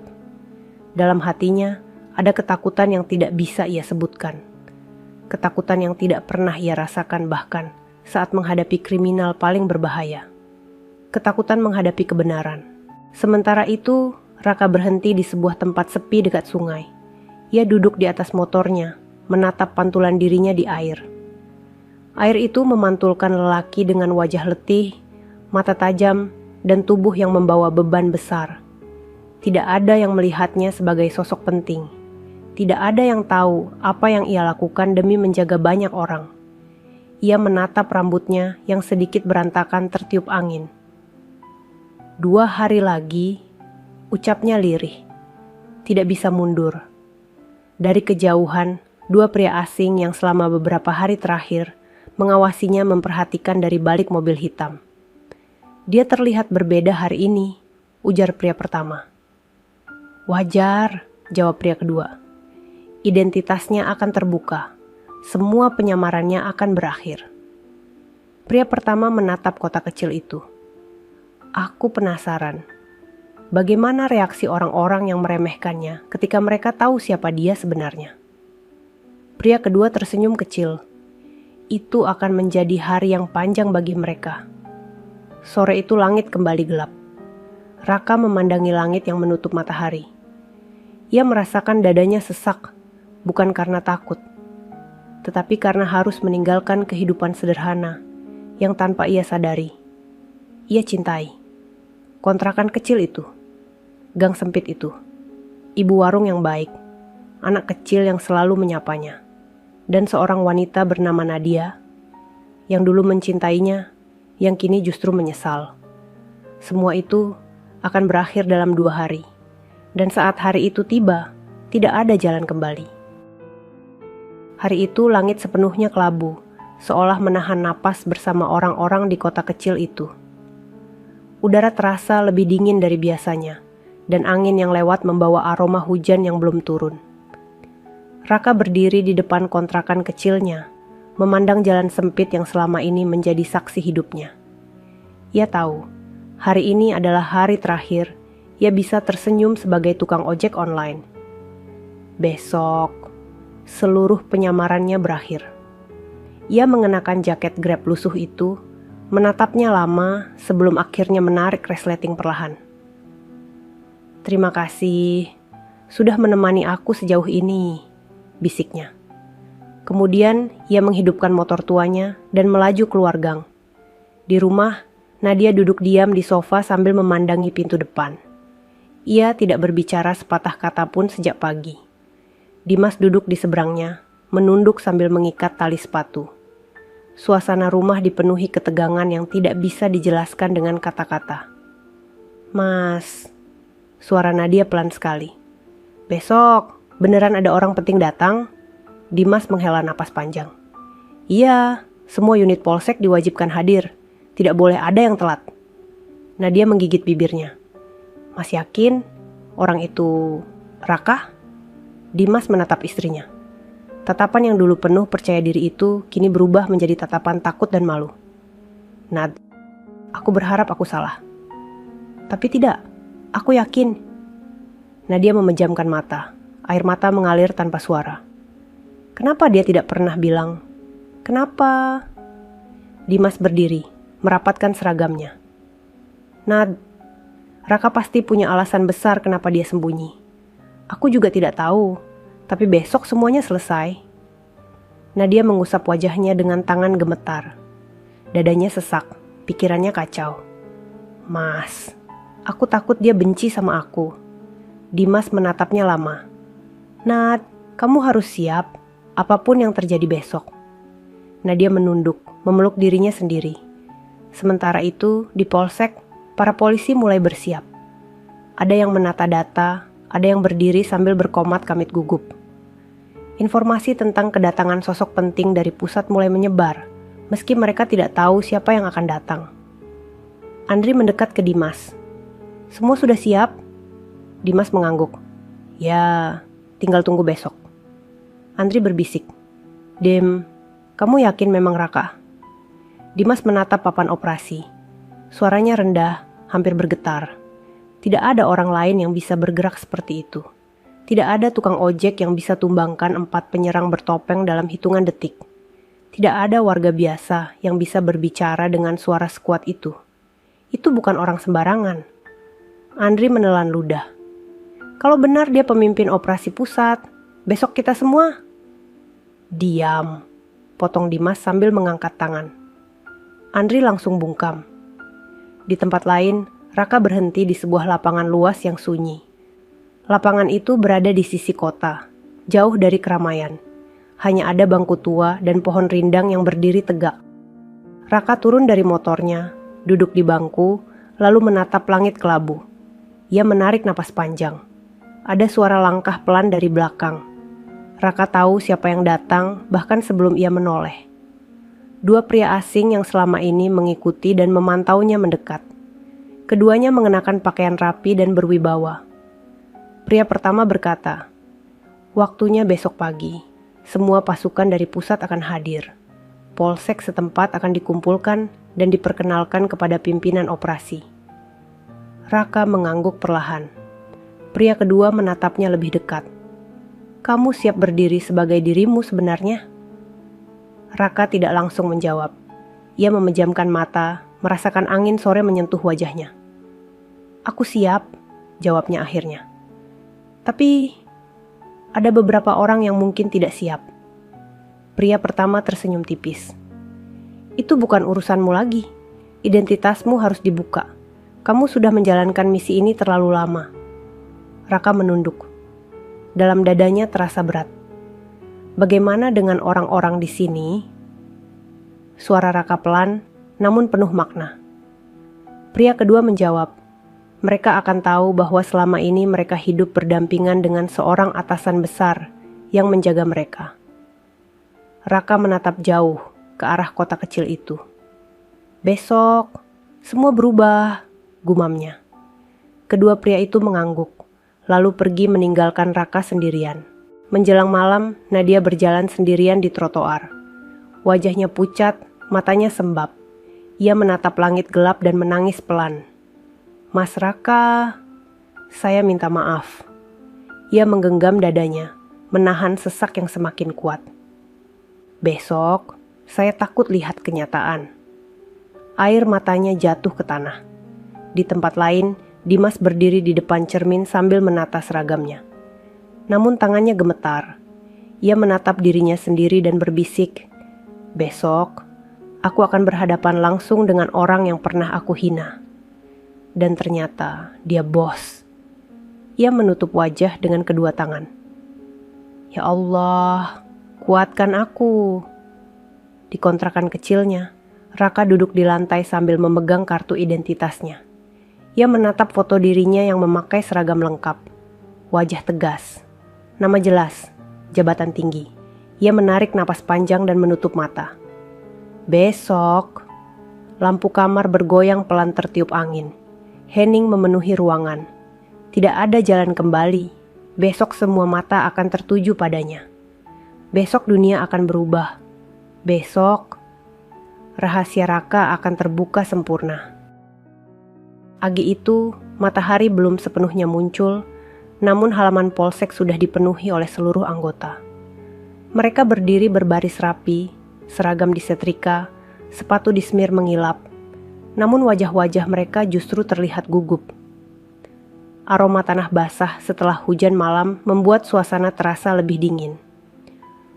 Dalam hatinya, ada ketakutan yang tidak bisa ia sebutkan. Ketakutan yang tidak pernah ia rasakan bahkan saat menghadapi kriminal paling berbahaya. Ketakutan menghadapi kebenaran. Sementara itu, Raka berhenti di sebuah tempat sepi dekat sungai. Ia duduk di atas motornya, menatap pantulan dirinya di air. Air itu memantulkan lelaki dengan wajah letih, mata tajam, dan tubuh yang membawa beban besar. Tidak ada yang melihatnya sebagai sosok penting. Tidak ada yang tahu apa yang ia lakukan demi menjaga banyak orang. Ia menatap rambutnya yang sedikit berantakan tertiup angin. 2 hari lagi, ucapnya lirih. Tidak bisa mundur. Dari kejauhan, 2 pria asing yang selama beberapa hari terakhir mengawasinya memperhatikan dari balik mobil hitam. Dia terlihat berbeda hari ini, ujar pria pertama. Wajar, jawab pria kedua. Identitasnya akan terbuka. Semua penyamarannya akan berakhir. Pria pertama menatap kota kecil itu. Aku penasaran. Bagaimana reaksi orang-orang yang meremehkannya ketika mereka tahu siapa dia sebenarnya? Pria kedua tersenyum kecil. Itu akan menjadi hari yang panjang bagi mereka. Sore itu langit kembali gelap. Raka memandangi langit yang menutup matahari. Ia merasakan dadanya sesak. Bukan karena takut, tetapi karena harus meninggalkan kehidupan sederhana yang tanpa ia sadari. Ia cintai kontrakan kecil itu, gang sempit itu, ibu warung yang baik, anak kecil yang selalu menyapanya, dan seorang wanita bernama Nadia yang dulu mencintainya, yang kini justru menyesal. Semua itu akan berakhir dalam 2 hari, dan saat hari itu tiba, tidak ada jalan kembali. Hari itu langit sepenuhnya kelabu, seolah menahan napas bersama orang-orang di kota kecil itu. Udara terasa lebih dingin dari biasanya, dan angin yang lewat membawa aroma hujan yang belum turun. Raka berdiri di depan kontrakan kecilnya, memandang jalan sempit yang selama ini menjadi saksi hidupnya. Ia tahu, hari ini adalah hari terakhir ia bisa tersenyum sebagai tukang ojek online. Besok, seluruh penyamarannya berakhir. Ia mengenakan jaket Grab lusuh itu, menatapnya lama sebelum akhirnya menarik resleting perlahan. Terima kasih, sudah menemani aku sejauh ini, bisiknya. Kemudian ia menghidupkan motor tuanya dan melaju keluar gang. Di rumah, Nadia duduk diam di sofa sambil memandangi pintu depan. Ia tidak berbicara sepatah kata pun sejak pagi. Dimas duduk di seberangnya, menunduk sambil mengikat tali sepatu. Suasana rumah dipenuhi ketegangan yang tidak bisa dijelaskan dengan kata-kata. "Mas," suara Nadia pelan sekali. "Besok, beneran ada orang penting datang?" Dimas menghela napas panjang. "Iya, semua unit polsek diwajibkan hadir. Tidak boleh ada yang telat." Nadia menggigit bibirnya. "Mas yakin orang itu Raka?" Dimas menatap istrinya. Tatapan yang dulu penuh percaya diri itu kini berubah menjadi tatapan takut dan malu. "Nad, aku berharap aku salah. Tapi tidak, aku yakin." Nadia memejamkan mata. Air mata mengalir tanpa suara. Kenapa dia tidak pernah bilang, "Kenapa?" Dimas berdiri, merapatkan seragamnya. "Nad, Raka pasti punya alasan besar kenapa dia sembunyi. Aku juga tidak tahu, tapi besok semuanya selesai." Nadia mengusap wajahnya dengan tangan gemetar. Dadanya sesak, pikirannya kacau. "Mas, aku takut dia benci sama aku." Dimas menatapnya lama. "Nad, kamu harus siap, apapun yang terjadi besok." Nadia menunduk, memeluk dirinya sendiri. Sementara itu, di polsek, para polisi mulai bersiap. Ada yang menata data, ada yang berdiri sambil berkomat kamit gugup. Informasi tentang kedatangan sosok penting dari pusat mulai menyebar, meski mereka tidak tahu siapa yang akan datang. Andri mendekat ke Dimas. "Semua sudah siap?" Dimas mengangguk. "Ya, tinggal tunggu besok." Andri berbisik. "Dem, kamu yakin memang Raka?" Dimas menatap papan operasi. Suaranya rendah, hampir bergetar. Tidak ada orang lain yang bisa bergerak seperti itu. Tidak ada tukang ojek yang bisa tumbangkan 4 penyerang bertopeng dalam hitungan detik. Tidak ada warga biasa yang bisa berbicara dengan suara sekuat itu. Itu bukan orang sembarangan. Andri menelan ludah. "Kalau benar dia pemimpin operasi pusat, besok kita semua..." "Diam," potong Dimas sambil mengangkat tangan. Andri langsung bungkam. Di tempat lain, Raka berhenti di sebuah lapangan luas yang sunyi. Lapangan itu berada di sisi kota, jauh dari keramaian. Hanya ada bangku tua dan pohon rindang yang berdiri tegak. Raka turun dari motornya, duduk di bangku, lalu menatap langit kelabu. Ia menarik napas panjang. Ada suara langkah pelan dari belakang. Raka tahu siapa yang datang bahkan sebelum ia menoleh. 2 pria asing yang selama ini mengikuti dan memantaunya mendekat. Keduanya mengenakan pakaian rapi dan berwibawa. Pria pertama berkata, "Waktunya besok pagi. Semua pasukan dari pusat akan hadir. Polsek setempat akan dikumpulkan dan diperkenalkan kepada pimpinan operasi." Raka mengangguk perlahan. Pria kedua menatapnya lebih dekat. "Kamu siap berdiri sebagai dirimu sebenarnya?" Raka tidak langsung menjawab. Ia memejamkan mata, merasakan angin sore menyentuh wajahnya. "Aku siap," jawabnya akhirnya. "Tapi ada beberapa orang yang mungkin tidak siap." Pria pertama tersenyum tipis. "Itu bukan urusanmu lagi. Identitasmu harus dibuka. Kamu sudah menjalankan misi ini terlalu lama." Raka menunduk. Dalam dadanya terasa berat. "Bagaimana dengan orang-orang di sini?" Suara Raka pelan, namun penuh makna. Pria kedua menjawab, "Mereka akan tahu bahwa selama ini mereka hidup berdampingan dengan seorang atasan besar yang menjaga mereka." Raka menatap jauh ke arah kota kecil itu. "Besok, semua berubah," gumamnya. Kedua pria itu mengangguk, lalu pergi meninggalkan Raka sendirian. Menjelang malam, Nadia berjalan sendirian di trotoar. Wajahnya pucat, matanya sembab. Ia menatap langit gelap dan menangis pelan. "Mas Raka, saya minta maaf." Ia menggenggam dadanya, menahan sesak yang semakin kuat. "Besok, saya takut lihat kenyataan." Air matanya jatuh ke tanah. Di tempat lain, Dimas berdiri di depan cermin sambil menata seragamnya. Namun tangannya gemetar. Ia menatap dirinya sendiri dan berbisik, "Besok, aku akan berhadapan langsung dengan orang yang pernah aku hina." Dan ternyata dia bos. Ia menutup wajah dengan kedua tangan. "Ya Allah, kuatkan aku." Di kontrakan kecilnya, Raka duduk di lantai sambil memegang kartu identitasnya. Ia menatap foto dirinya yang memakai seragam lengkap. Wajah tegas, nama jelas, jabatan tinggi. Ia menarik napas panjang dan menutup mata. Besok, lampu kamar bergoyang pelan tertiup angin. Hening memenuhi ruangan. Tidak ada jalan kembali. Besok semua mata akan tertuju padanya. Besok dunia akan berubah. Besok, rahasia Raka akan terbuka sempurna. Pagi itu, matahari belum sepenuhnya muncul, namun halaman polsek sudah dipenuhi oleh seluruh anggota. Mereka berdiri berbaris rapi, seragam disetrika, sepatu disemir mengilap, namun wajah-wajah mereka justru terlihat gugup. Aroma tanah basah setelah hujan malam membuat suasana terasa lebih dingin.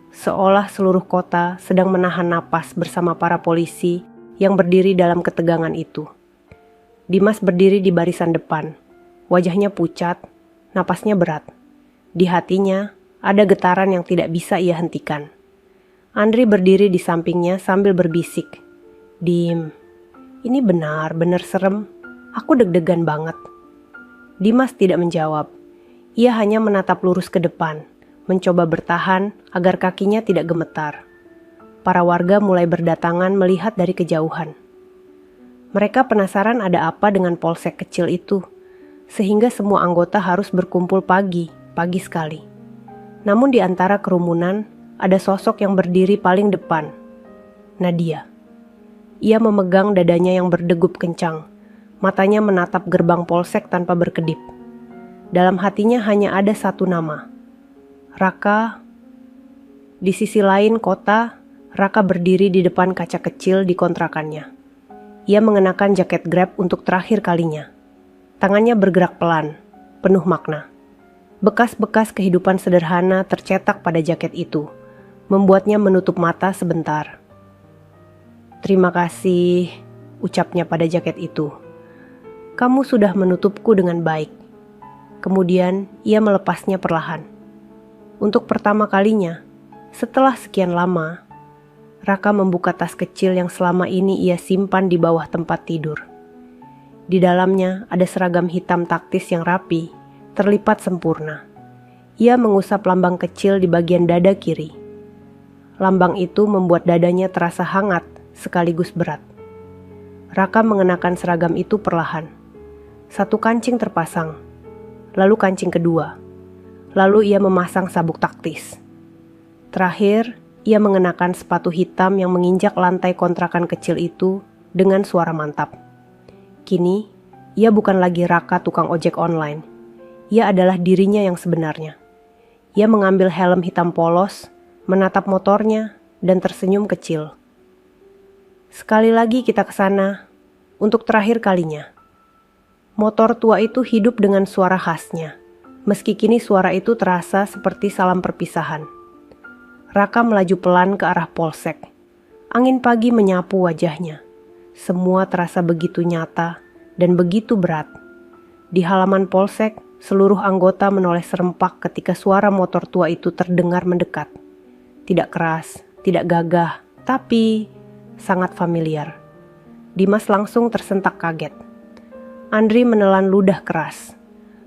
Seolah seluruh kota sedang menahan napas bersama para polisi yang berdiri dalam ketegangan itu. Dimas berdiri di barisan depan. Wajahnya pucat, napasnya berat. Di hatinya ada getaran yang tidak bisa ia hentikan. Andri berdiri di sampingnya sambil berbisik. Dim, ini benar-benar serem. Aku deg-degan banget. Dimas tidak menjawab. Ia hanya menatap lurus ke depan, mencoba bertahan agar kakinya tidak gemetar. Para warga mulai berdatangan melihat dari kejauhan. Mereka penasaran ada apa dengan polsek kecil itu, sehingga semua anggota harus berkumpul pagi sekali. Namun di antara kerumunan, ada sosok yang berdiri paling depan, Nadia. Ia memegang dadanya yang berdegup kencang, matanya menatap gerbang polsek tanpa berkedip. Dalam hatinya hanya ada satu nama, Raka. Di sisi lain kota, Raka berdiri di depan kaca kecil di kontrakannya. Ia mengenakan jaket Grab untuk terakhir kalinya. Tangannya bergerak pelan, penuh makna. Bekas-bekas kehidupan sederhana tercetak pada jaket itu, membuatnya menutup mata sebentar. Terima kasih, ucapnya pada jaket itu. Kamu sudah menutupku dengan baik. Kemudian ia melepasnya perlahan. Untuk pertama kalinya, setelah sekian lama, Raka membuka tas kecil yang selama ini ia simpan di bawah tempat tidur. Di dalamnya ada seragam hitam taktis yang rapi, terlipat sempurna. Ia mengusap lambang kecil di bagian dada kiri. Lambang itu membuat dadanya terasa hangat sekaligus berat. Raka mengenakan seragam itu perlahan. Satu kancing terpasang, lalu kancing kedua. Lalu ia memasang sabuk taktis. Terakhir, ia mengenakan sepatu hitam yang menginjak lantai kontrakan kecil itu dengan suara mantap. Kini, ia bukan lagi Raka tukang ojek online. Ia adalah dirinya yang sebenarnya. Ia mengambil helm hitam polos, menatap motornya, dan tersenyum kecil. Sekali lagi kita ke sana, untuk terakhir kalinya. Motor tua itu hidup dengan suara khasnya, meski kini suara itu terasa seperti salam perpisahan. Raka melaju pelan ke arah polsek. Angin pagi menyapu wajahnya. Semua terasa begitu nyata dan begitu berat. Di halaman polsek, seluruh anggota menoleh serempak ketika suara motor tua itu terdengar mendekat. Tidak keras, tidak gagah, tapi sangat familiar. Dimas langsung tersentak kaget. Andri menelan ludah keras.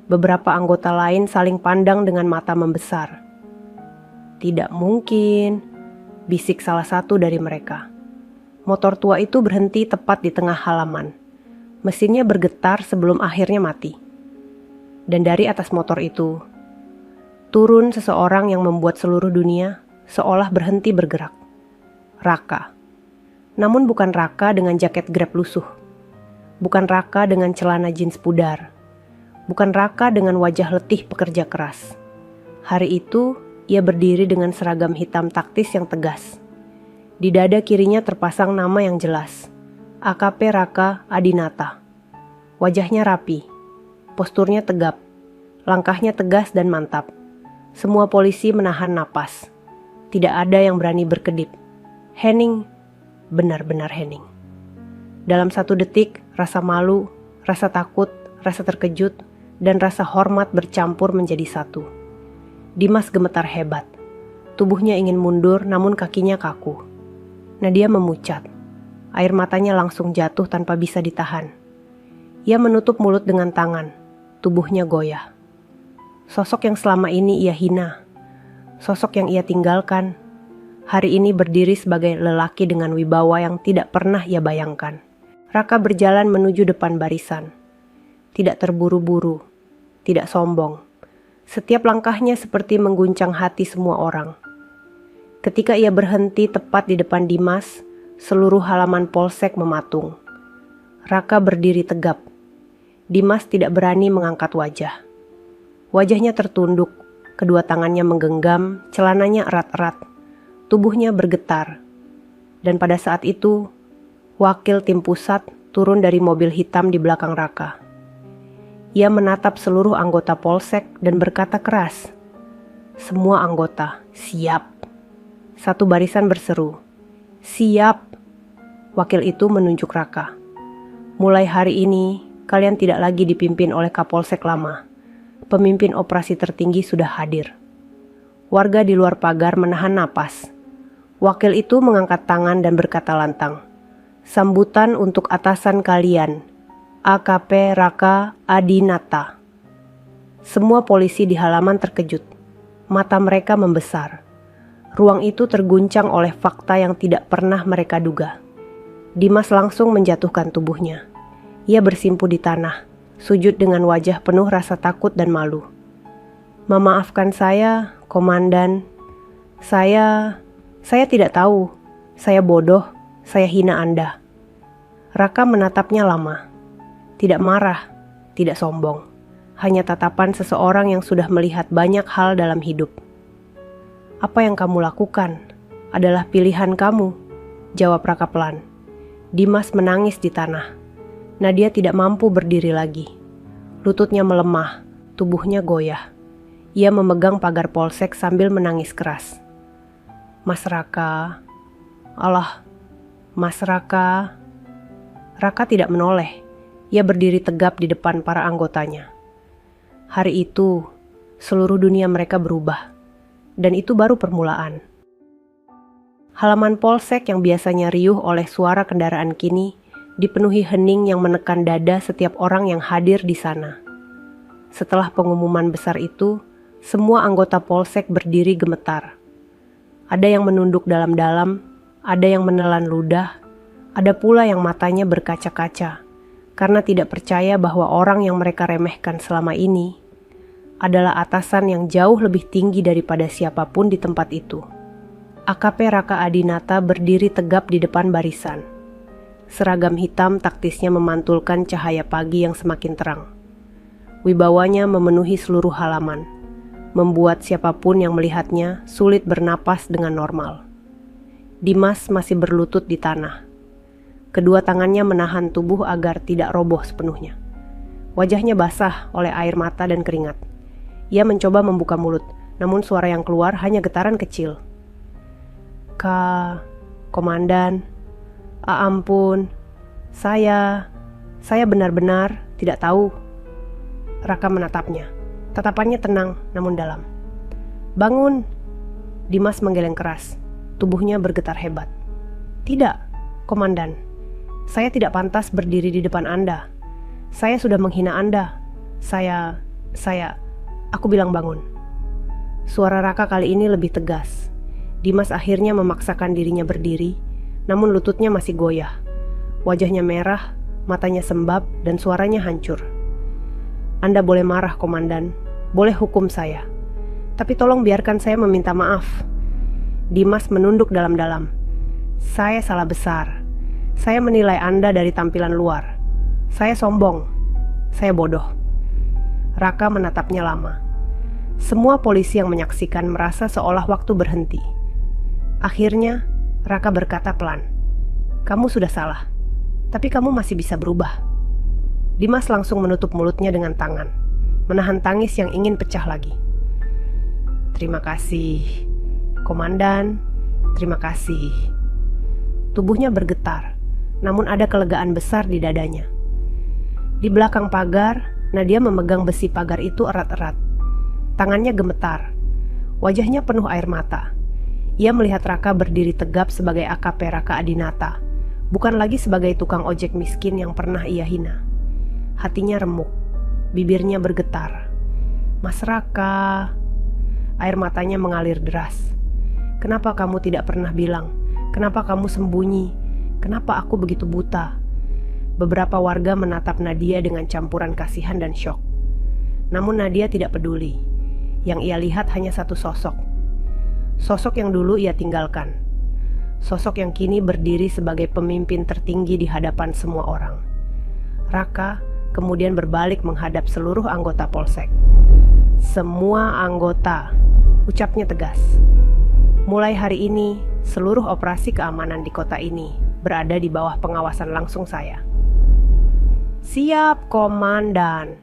Beberapa anggota lain saling pandang dengan mata membesar. Tidak mungkin, bisik salah satu dari mereka. Motor tua itu berhenti tepat di tengah halaman. Mesinnya bergetar sebelum akhirnya mati. Dan dari atas motor itu, turun seseorang yang membuat seluruh dunia seolah berhenti bergerak. Raka. Namun bukan Raka dengan jaket Grab lusuh. Bukan Raka dengan celana jeans pudar. Bukan Raka dengan wajah letih pekerja keras. Hari itu, ia berdiri dengan seragam hitam taktis yang tegas. Di dada kirinya terpasang nama yang jelas, AKP Raka Adinata. Wajahnya rapi, posturnya tegap, langkahnya tegas dan mantap. Semua polisi menahan napas. Tidak ada yang berani berkedip. Hening, benar-benar hening. Dalam satu detik, rasa malu, rasa takut, rasa terkejut, dan rasa hormat bercampur menjadi satu. Dimas gemetar hebat. Tubuhnya ingin mundur namun kakinya kaku. Nadia memucat. Air matanya langsung jatuh tanpa bisa ditahan. Ia menutup mulut dengan tangan. Tubuhnya goyah. Sosok yang selama ini ia hina, sosok yang ia tinggalkan, hari ini berdiri sebagai lelaki dengan wibawa yang tidak pernah ia bayangkan. Raka berjalan menuju depan barisan. Tidak terburu-buru, tidak sombong. Setiap langkahnya seperti mengguncang hati semua orang. Ketika ia berhenti tepat di depan Dimas, seluruh halaman polsek mematung. Raka berdiri tegap. Dimas tidak berani mengangkat wajah. Wajahnya tertunduk, kedua tangannya menggenggam, celananya erat-erat, tubuhnya bergetar. Dan pada saat itu, wakil tim pusat turun dari mobil hitam di belakang Raka. Ia menatap seluruh anggota polsek dan berkata keras, "Semua anggota, siap." Satu barisan berseru, "Siap." Wakil itu menunjuk Raka. "Mulai hari ini, kalian tidak lagi dipimpin oleh Kapolsek lama. Pemimpin operasi tertinggi sudah hadir." Warga di luar pagar menahan napas. Wakil itu mengangkat tangan dan berkata lantang, "Sambutan untuk atasan kalian, AKP Raka Adinata." Semua polisi di halaman terkejut. Mata mereka membesar. Ruang itu terguncang oleh fakta yang tidak pernah mereka duga. Dimas langsung menjatuhkan tubuhnya. Ia bersimpu di tanah, sujud dengan wajah penuh rasa takut dan malu. "Memaafkan saya, Komandan. Saya tidak tahu. Saya bodoh, saya hina Anda." Raka menatapnya lama. Tidak marah, tidak sombong. Hanya tatapan seseorang yang sudah melihat banyak hal dalam hidup. "Apa yang kamu lakukan adalah pilihan kamu," jawab Raka pelan. Dimas menangis di tanah. Nadia tidak mampu berdiri lagi. Lututnya melemah, tubuhnya goyah. Ia memegang pagar polsek sambil menangis keras. "Mas Raka, Allah, Mas Raka." Raka tidak menoleh. Ia berdiri tegap di depan para anggotanya. Hari itu, seluruh dunia mereka berubah. Dan itu baru permulaan. Halaman polsek yang biasanya riuh oleh suara kendaraan kini dipenuhi hening yang menekan dada setiap orang yang hadir di sana. Setelah pengumuman besar itu, semua anggota polsek berdiri gemetar. Ada yang menunduk dalam-dalam, ada yang menelan ludah, ada pula yang matanya berkaca-kaca, karena tidak percaya bahwa orang yang mereka remehkan selama ini adalah atasan yang jauh lebih tinggi daripada siapapun di tempat itu. AKP Raka Adinata berdiri tegap di depan barisan. Seragam hitam taktisnya memantulkan cahaya pagi yang semakin terang. Wibawanya memenuhi seluruh halaman, membuat siapapun yang melihatnya sulit bernapas dengan normal. Dimas masih berlutut di tanah. Kedua tangannya menahan tubuh agar tidak roboh sepenuhnya. Wajahnya basah oleh air mata dan keringat. Ia mencoba membuka mulut, namun suara yang keluar hanya getaran kecil. Komandan, ampun, saya benar-benar tidak tahu." Raka menatapnya. Tatapannya tenang namun dalam. "Bangun!" Dimas menggeleng keras. Tubuhnya bergetar hebat. "Tidak, Komandan. Saya tidak pantas berdiri di depan Anda. Saya sudah menghina Anda. Aku bilang bangun." Suara Raka kali ini lebih tegas. Dimas akhirnya memaksakan dirinya berdiri, namun lututnya masih goyah. Wajahnya merah, matanya sembab, dan suaranya hancur. "Anda boleh marah, Komandan. Boleh hukum saya. Tapi tolong biarkan saya meminta maaf." Dimas menunduk dalam-dalam. "Saya salah besar. Saya menilai Anda dari tampilan luar. Saya sombong. Saya bodoh." Raka menatapnya lama. Semua polisi yang menyaksikan merasa seolah waktu berhenti. Akhirnya, Raka berkata pelan, "Kamu sudah salah, tapi kamu masih bisa berubah." Dimas langsung menutup mulutnya dengan tangan, menahan tangis yang ingin pecah lagi. "Terima kasih, Komandan, terima kasih." Tubuhnya bergetar, namun ada kelegaan besar di dadanya. Di belakang pagar, Nadia memegang besi pagar itu erat-erat. Tangannya gemetar, wajahnya penuh air mata. Ia melihat Raka berdiri tegap sebagai AKP Raka Adinata, bukan lagi sebagai tukang ojek miskin yang pernah ia hina. Hatinya remuk, bibirnya bergetar. "Mas Raka." Air matanya mengalir deras. "Kenapa kamu tidak pernah bilang? Kenapa kamu sembunyi? Kenapa aku begitu buta?" Beberapa warga menatap Nadia dengan campuran kasihan dan syok. Namun Nadia tidak peduli. Yang ia lihat hanya satu sosok. Sosok yang dulu ia tinggalkan. Sosok yang kini berdiri sebagai pemimpin tertinggi di hadapan semua orang. Raka kemudian berbalik menghadap seluruh anggota Polsek. "Semua anggota," ucapnya tegas. "Mulai hari ini, seluruh operasi keamanan di kota ini berada di bawah pengawasan langsung saya." "Siap, Komandan."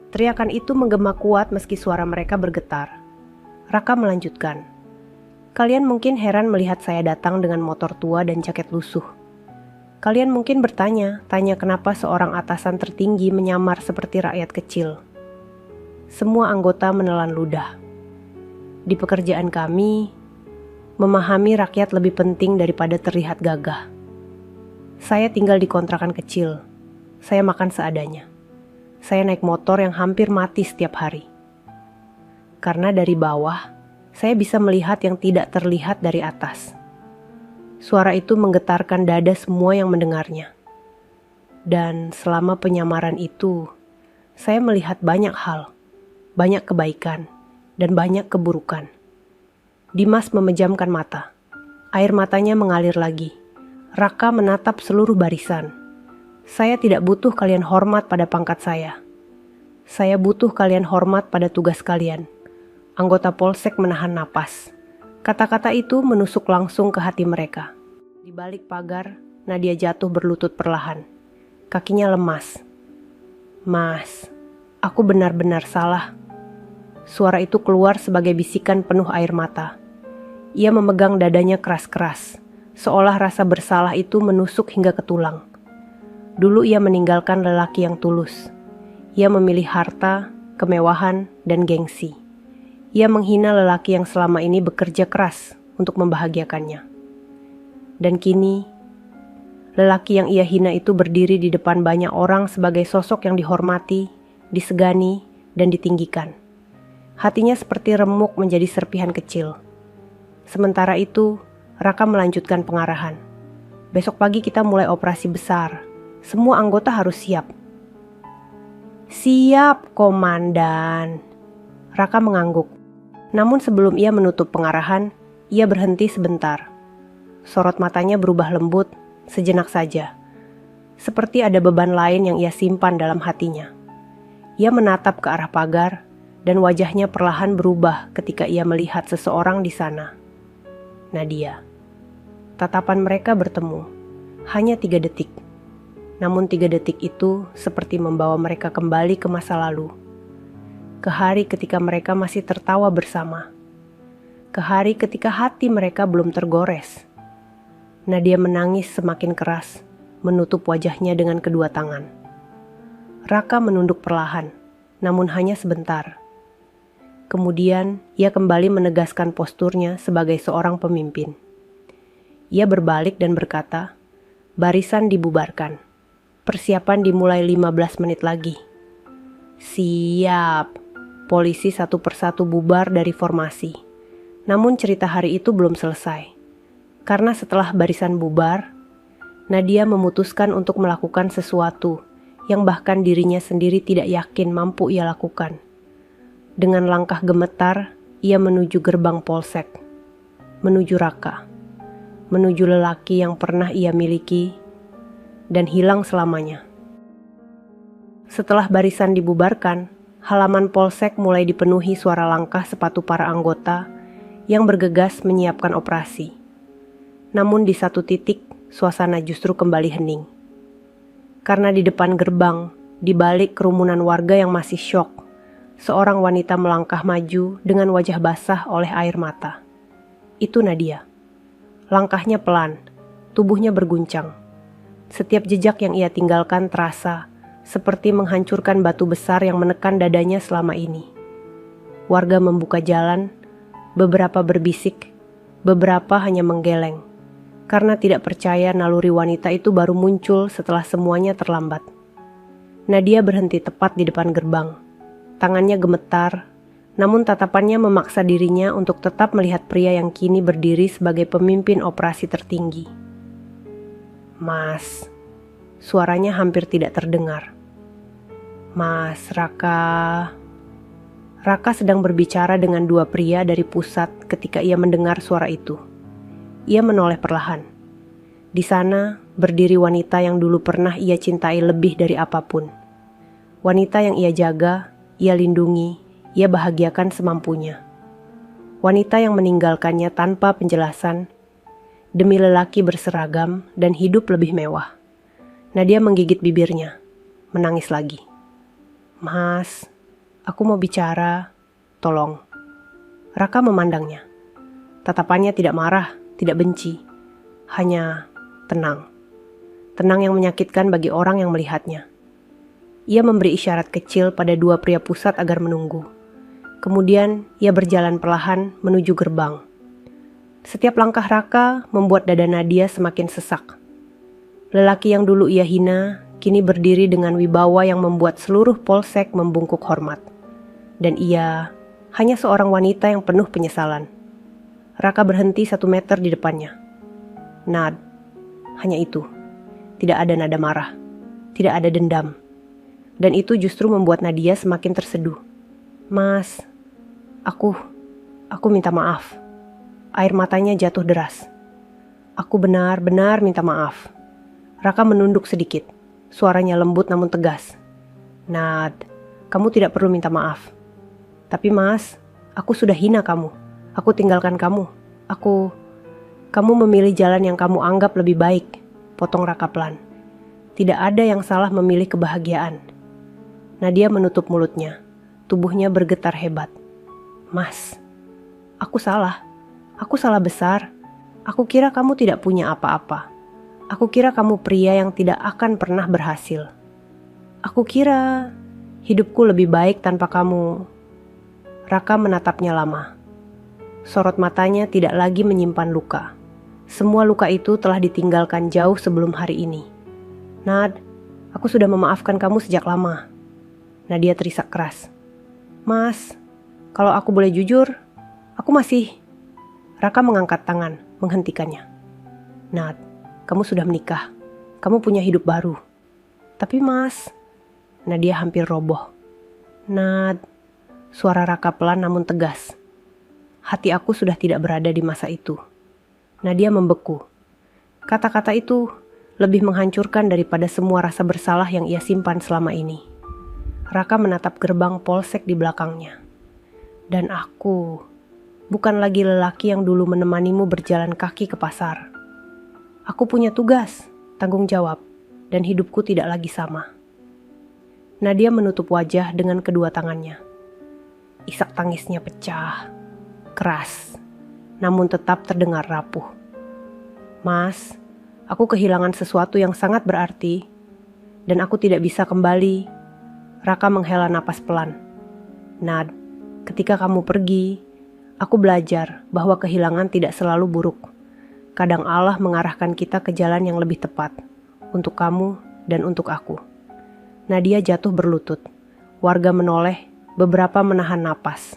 Teriakan itu menggema kuat meski suara mereka bergetar. Raka melanjutkan, "Kalian mungkin heran melihat saya datang dengan motor tua dan jaket lusuh. Kalian mungkin tanya kenapa seorang atasan tertinggi menyamar seperti rakyat kecil. Semua anggota menelan ludah. Di pekerjaan kami, memahami rakyat lebih penting daripada terlihat gagah. Saya tinggal di kontrakan kecil. Saya makan seadanya. Saya naik motor yang hampir mati setiap hari. Karena dari bawah, saya bisa melihat yang tidak terlihat dari atas." Suara itu menggetarkan dada semua yang mendengarnya. Dan selama penyamaran itu, saya melihat banyak hal, banyak kebaikan, dan banyak keburukan. Dimas memejamkan mata. Air matanya mengalir lagi. Raka menatap seluruh barisan. "Saya tidak butuh kalian hormat pada pangkat saya. Saya butuh kalian hormat pada tugas kalian." Anggota Polsek menahan napas. Kata-kata itu menusuk langsung ke hati mereka. Di balik pagar, Nadia jatuh berlutut perlahan. Kakinya lemas. "Mas, aku benar-benar salah." Suara itu keluar sebagai bisikan penuh air mata. Ia memegang dadanya keras-keras, seolah rasa bersalah itu menusuk hingga ke tulang. Dulu ia meninggalkan lelaki yang tulus. Ia memilih harta, kemewahan, dan gengsi. Ia menghina lelaki yang selama ini bekerja keras untuk membahagiakannya. Dan kini, lelaki yang ia hina itu berdiri di depan banyak orang sebagai sosok yang dihormati, disegani, dan ditinggikan. Hatinya seperti remuk menjadi serpihan kecil. Sementara itu, Raka melanjutkan pengarahan. "Besok pagi kita mulai operasi besar. Semua anggota harus siap." "Siap, Komandan." Raka mengangguk. Namun sebelum ia menutup pengarahan, ia berhenti sebentar. Sorot matanya berubah lembut, sejenak saja. Seperti ada beban lain yang ia simpan dalam hatinya. Ia menatap ke arah pagar, dan wajahnya perlahan berubah ketika ia melihat seseorang di sana. Nadia. Tatapan mereka bertemu, hanya 3 detik. Namun 3 detik itu seperti membawa mereka kembali ke masa lalu. Ke hari ketika mereka masih tertawa bersama. Ke hari ketika hati mereka belum tergores. Nadia menangis semakin keras, menutup wajahnya dengan kedua tangan. Raka menunduk perlahan, namun hanya sebentar. Kemudian ia kembali menegaskan posturnya sebagai seorang pemimpin. Ia berbalik dan berkata, "Barisan dibubarkan. Persiapan dimulai 15 menit lagi." "Siap." Polisi satu persatu bubar dari formasi. Namun cerita hari itu belum selesai. Karena setelah barisan bubar, Nadia memutuskan untuk melakukan sesuatu yang bahkan dirinya sendiri tidak yakin mampu ia lakukan. Dengan langkah gemetar, ia menuju gerbang Polsek. Menuju Raka. Menuju lelaki yang pernah ia miliki dan hilang selamanya. Setelah barisan dibubarkan, halaman Polsek mulai dipenuhi suara langkah sepatu para anggota yang bergegas menyiapkan operasi. Namun di satu titik, suasana justru kembali hening. Karena di depan gerbang, di balik kerumunan warga yang masih syok, seorang wanita melangkah maju dengan wajah basah oleh air mata. Itu Nadia. Langkahnya pelan, tubuhnya berguncang. Setiap jejak yang ia tinggalkan terasa seperti menghancurkan batu besar yang menekan dadanya selama ini. Warga membuka jalan, beberapa berbisik, Beberapa hanya menggeleng, karena tidak percaya naluri wanita itu baru muncul setelah semuanya terlambat. Nadia berhenti tepat di depan gerbang. Tangannya gemetar, namun tatapannya memaksa dirinya untuk tetap melihat pria yang kini berdiri sebagai pemimpin operasi tertinggi. "Mas," suaranya hampir tidak terdengar. "Mas, Raka." Raka sedang berbicara dengan dua pria dari pusat ketika ia mendengar suara itu. Ia menoleh perlahan. Di sana berdiri wanita yang dulu pernah ia cintai lebih dari apapun. Wanita yang ia jaga, ia lindungi, ia bahagiakan semampunya. Wanita yang meninggalkannya tanpa penjelasan demi lelaki berseragam dan hidup lebih mewah. Nadia menggigit bibirnya, menangis lagi. "Mas, aku mau bicara, tolong." Raka memandangnya. Tatapannya tidak marah, tidak benci, hanya tenang. Tenang yang menyakitkan bagi orang yang melihatnya. Ia memberi isyarat kecil pada dua pria pusat agar menunggu. Kemudian ia berjalan perlahan menuju gerbang. Setiap langkah Raka membuat dada Nadia semakin sesak. Lelaki yang dulu ia hina kini berdiri dengan wibawa yang membuat seluruh polsek membungkuk hormat. Dan ia hanya seorang wanita yang penuh penyesalan. Raka berhenti 1 meter di depannya. Nad, hanya itu. Tidak ada nada marah, tidak ada dendam. Dan itu justru membuat Nadia semakin terseduh. "Mas, aku minta maaf." Air matanya jatuh deras. "Aku benar-benar minta maaf." Raka menunduk sedikit. Suaranya lembut namun tegas. "Nad, kamu tidak perlu minta maaf. Tapi Mas, aku sudah hina kamu. Aku tinggalkan kamu. Kamu memilih jalan yang kamu anggap lebih baik." Potong Raka pelan. Tidak ada yang salah memilih kebahagiaan. Nadia menutup mulutnya. Tubuhnya bergetar hebat. "Mas, aku salah. Aku salah besar. Aku kira kamu tidak punya apa-apa. Aku kira kamu pria yang tidak akan pernah berhasil. Aku kira hidupku lebih baik tanpa kamu." Raka menatapnya lama. Sorot matanya tidak lagi menyimpan luka. Semua luka itu telah ditinggalkan jauh sebelum hari ini. "Nad, aku sudah memaafkan kamu sejak lama." Nadia terisak keras. "Mas, kalau aku boleh jujur, aku masih..." Raka mengangkat tangan, menghentikannya. "Nad, kamu sudah menikah. Kamu punya hidup baru. Tapi Mas..." Nadia hampir roboh. "Nad..." Suara Raka pelan namun tegas. "Hati aku sudah tidak berada di masa itu." Nadia membeku. Kata-kata itu lebih menghancurkan daripada semua rasa bersalah yang ia simpan selama ini. Raka menatap gerbang polsek di belakangnya. "Dan aku bukan lagi lelaki yang dulu menemanimu berjalan kaki ke pasar. Aku punya tugas, tanggung jawab, dan hidupku tidak lagi sama." Nadia menutup wajah dengan kedua tangannya. Isak tangisnya pecah, keras, namun tetap terdengar rapuh. "Mas, aku kehilangan sesuatu yang sangat berarti, dan aku tidak bisa kembali." Raka menghela napas pelan. "Nad, ketika kamu pergi, aku belajar bahwa kehilangan tidak selalu buruk. Kadang Allah mengarahkan kita ke jalan yang lebih tepat, untuk kamu dan untuk aku." Nadia jatuh berlutut. Warga menoleh, beberapa menahan napas.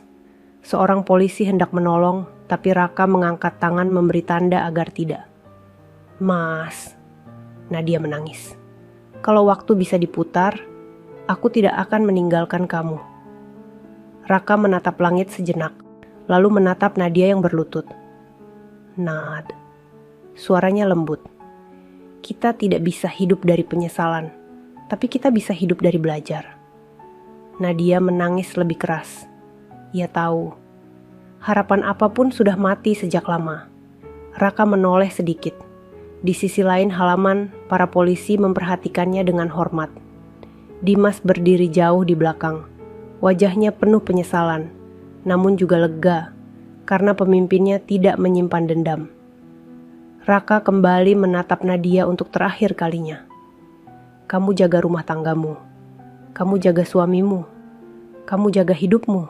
Seorang polisi hendak menolong, tapi Raka mengangkat tangan memberi tanda agar tidak. "Mas," Nadia menangis. "Kalau waktu bisa diputar, aku tidak akan meninggalkan kamu." Raka menatap langit sejenak, lalu menatap Nadia yang berlutut. "Nad," suaranya lembut. "Kita tidak bisa hidup dari penyesalan, tapi kita bisa hidup dari belajar." Nadia menangis lebih keras. Ia tahu, harapan apapun sudah mati sejak lama. Raka menoleh sedikit. Di sisi lain halaman, para polisi memperhatikannya dengan hormat. Dimas berdiri jauh di belakang. Wajahnya penuh penyesalan, namun juga lega, karena pemimpinnya tidak menyimpan dendam. Raka kembali menatap Nadia untuk terakhir kalinya. "Kamu jaga rumah tanggamu. Kamu jaga suamimu. Kamu jaga hidupmu."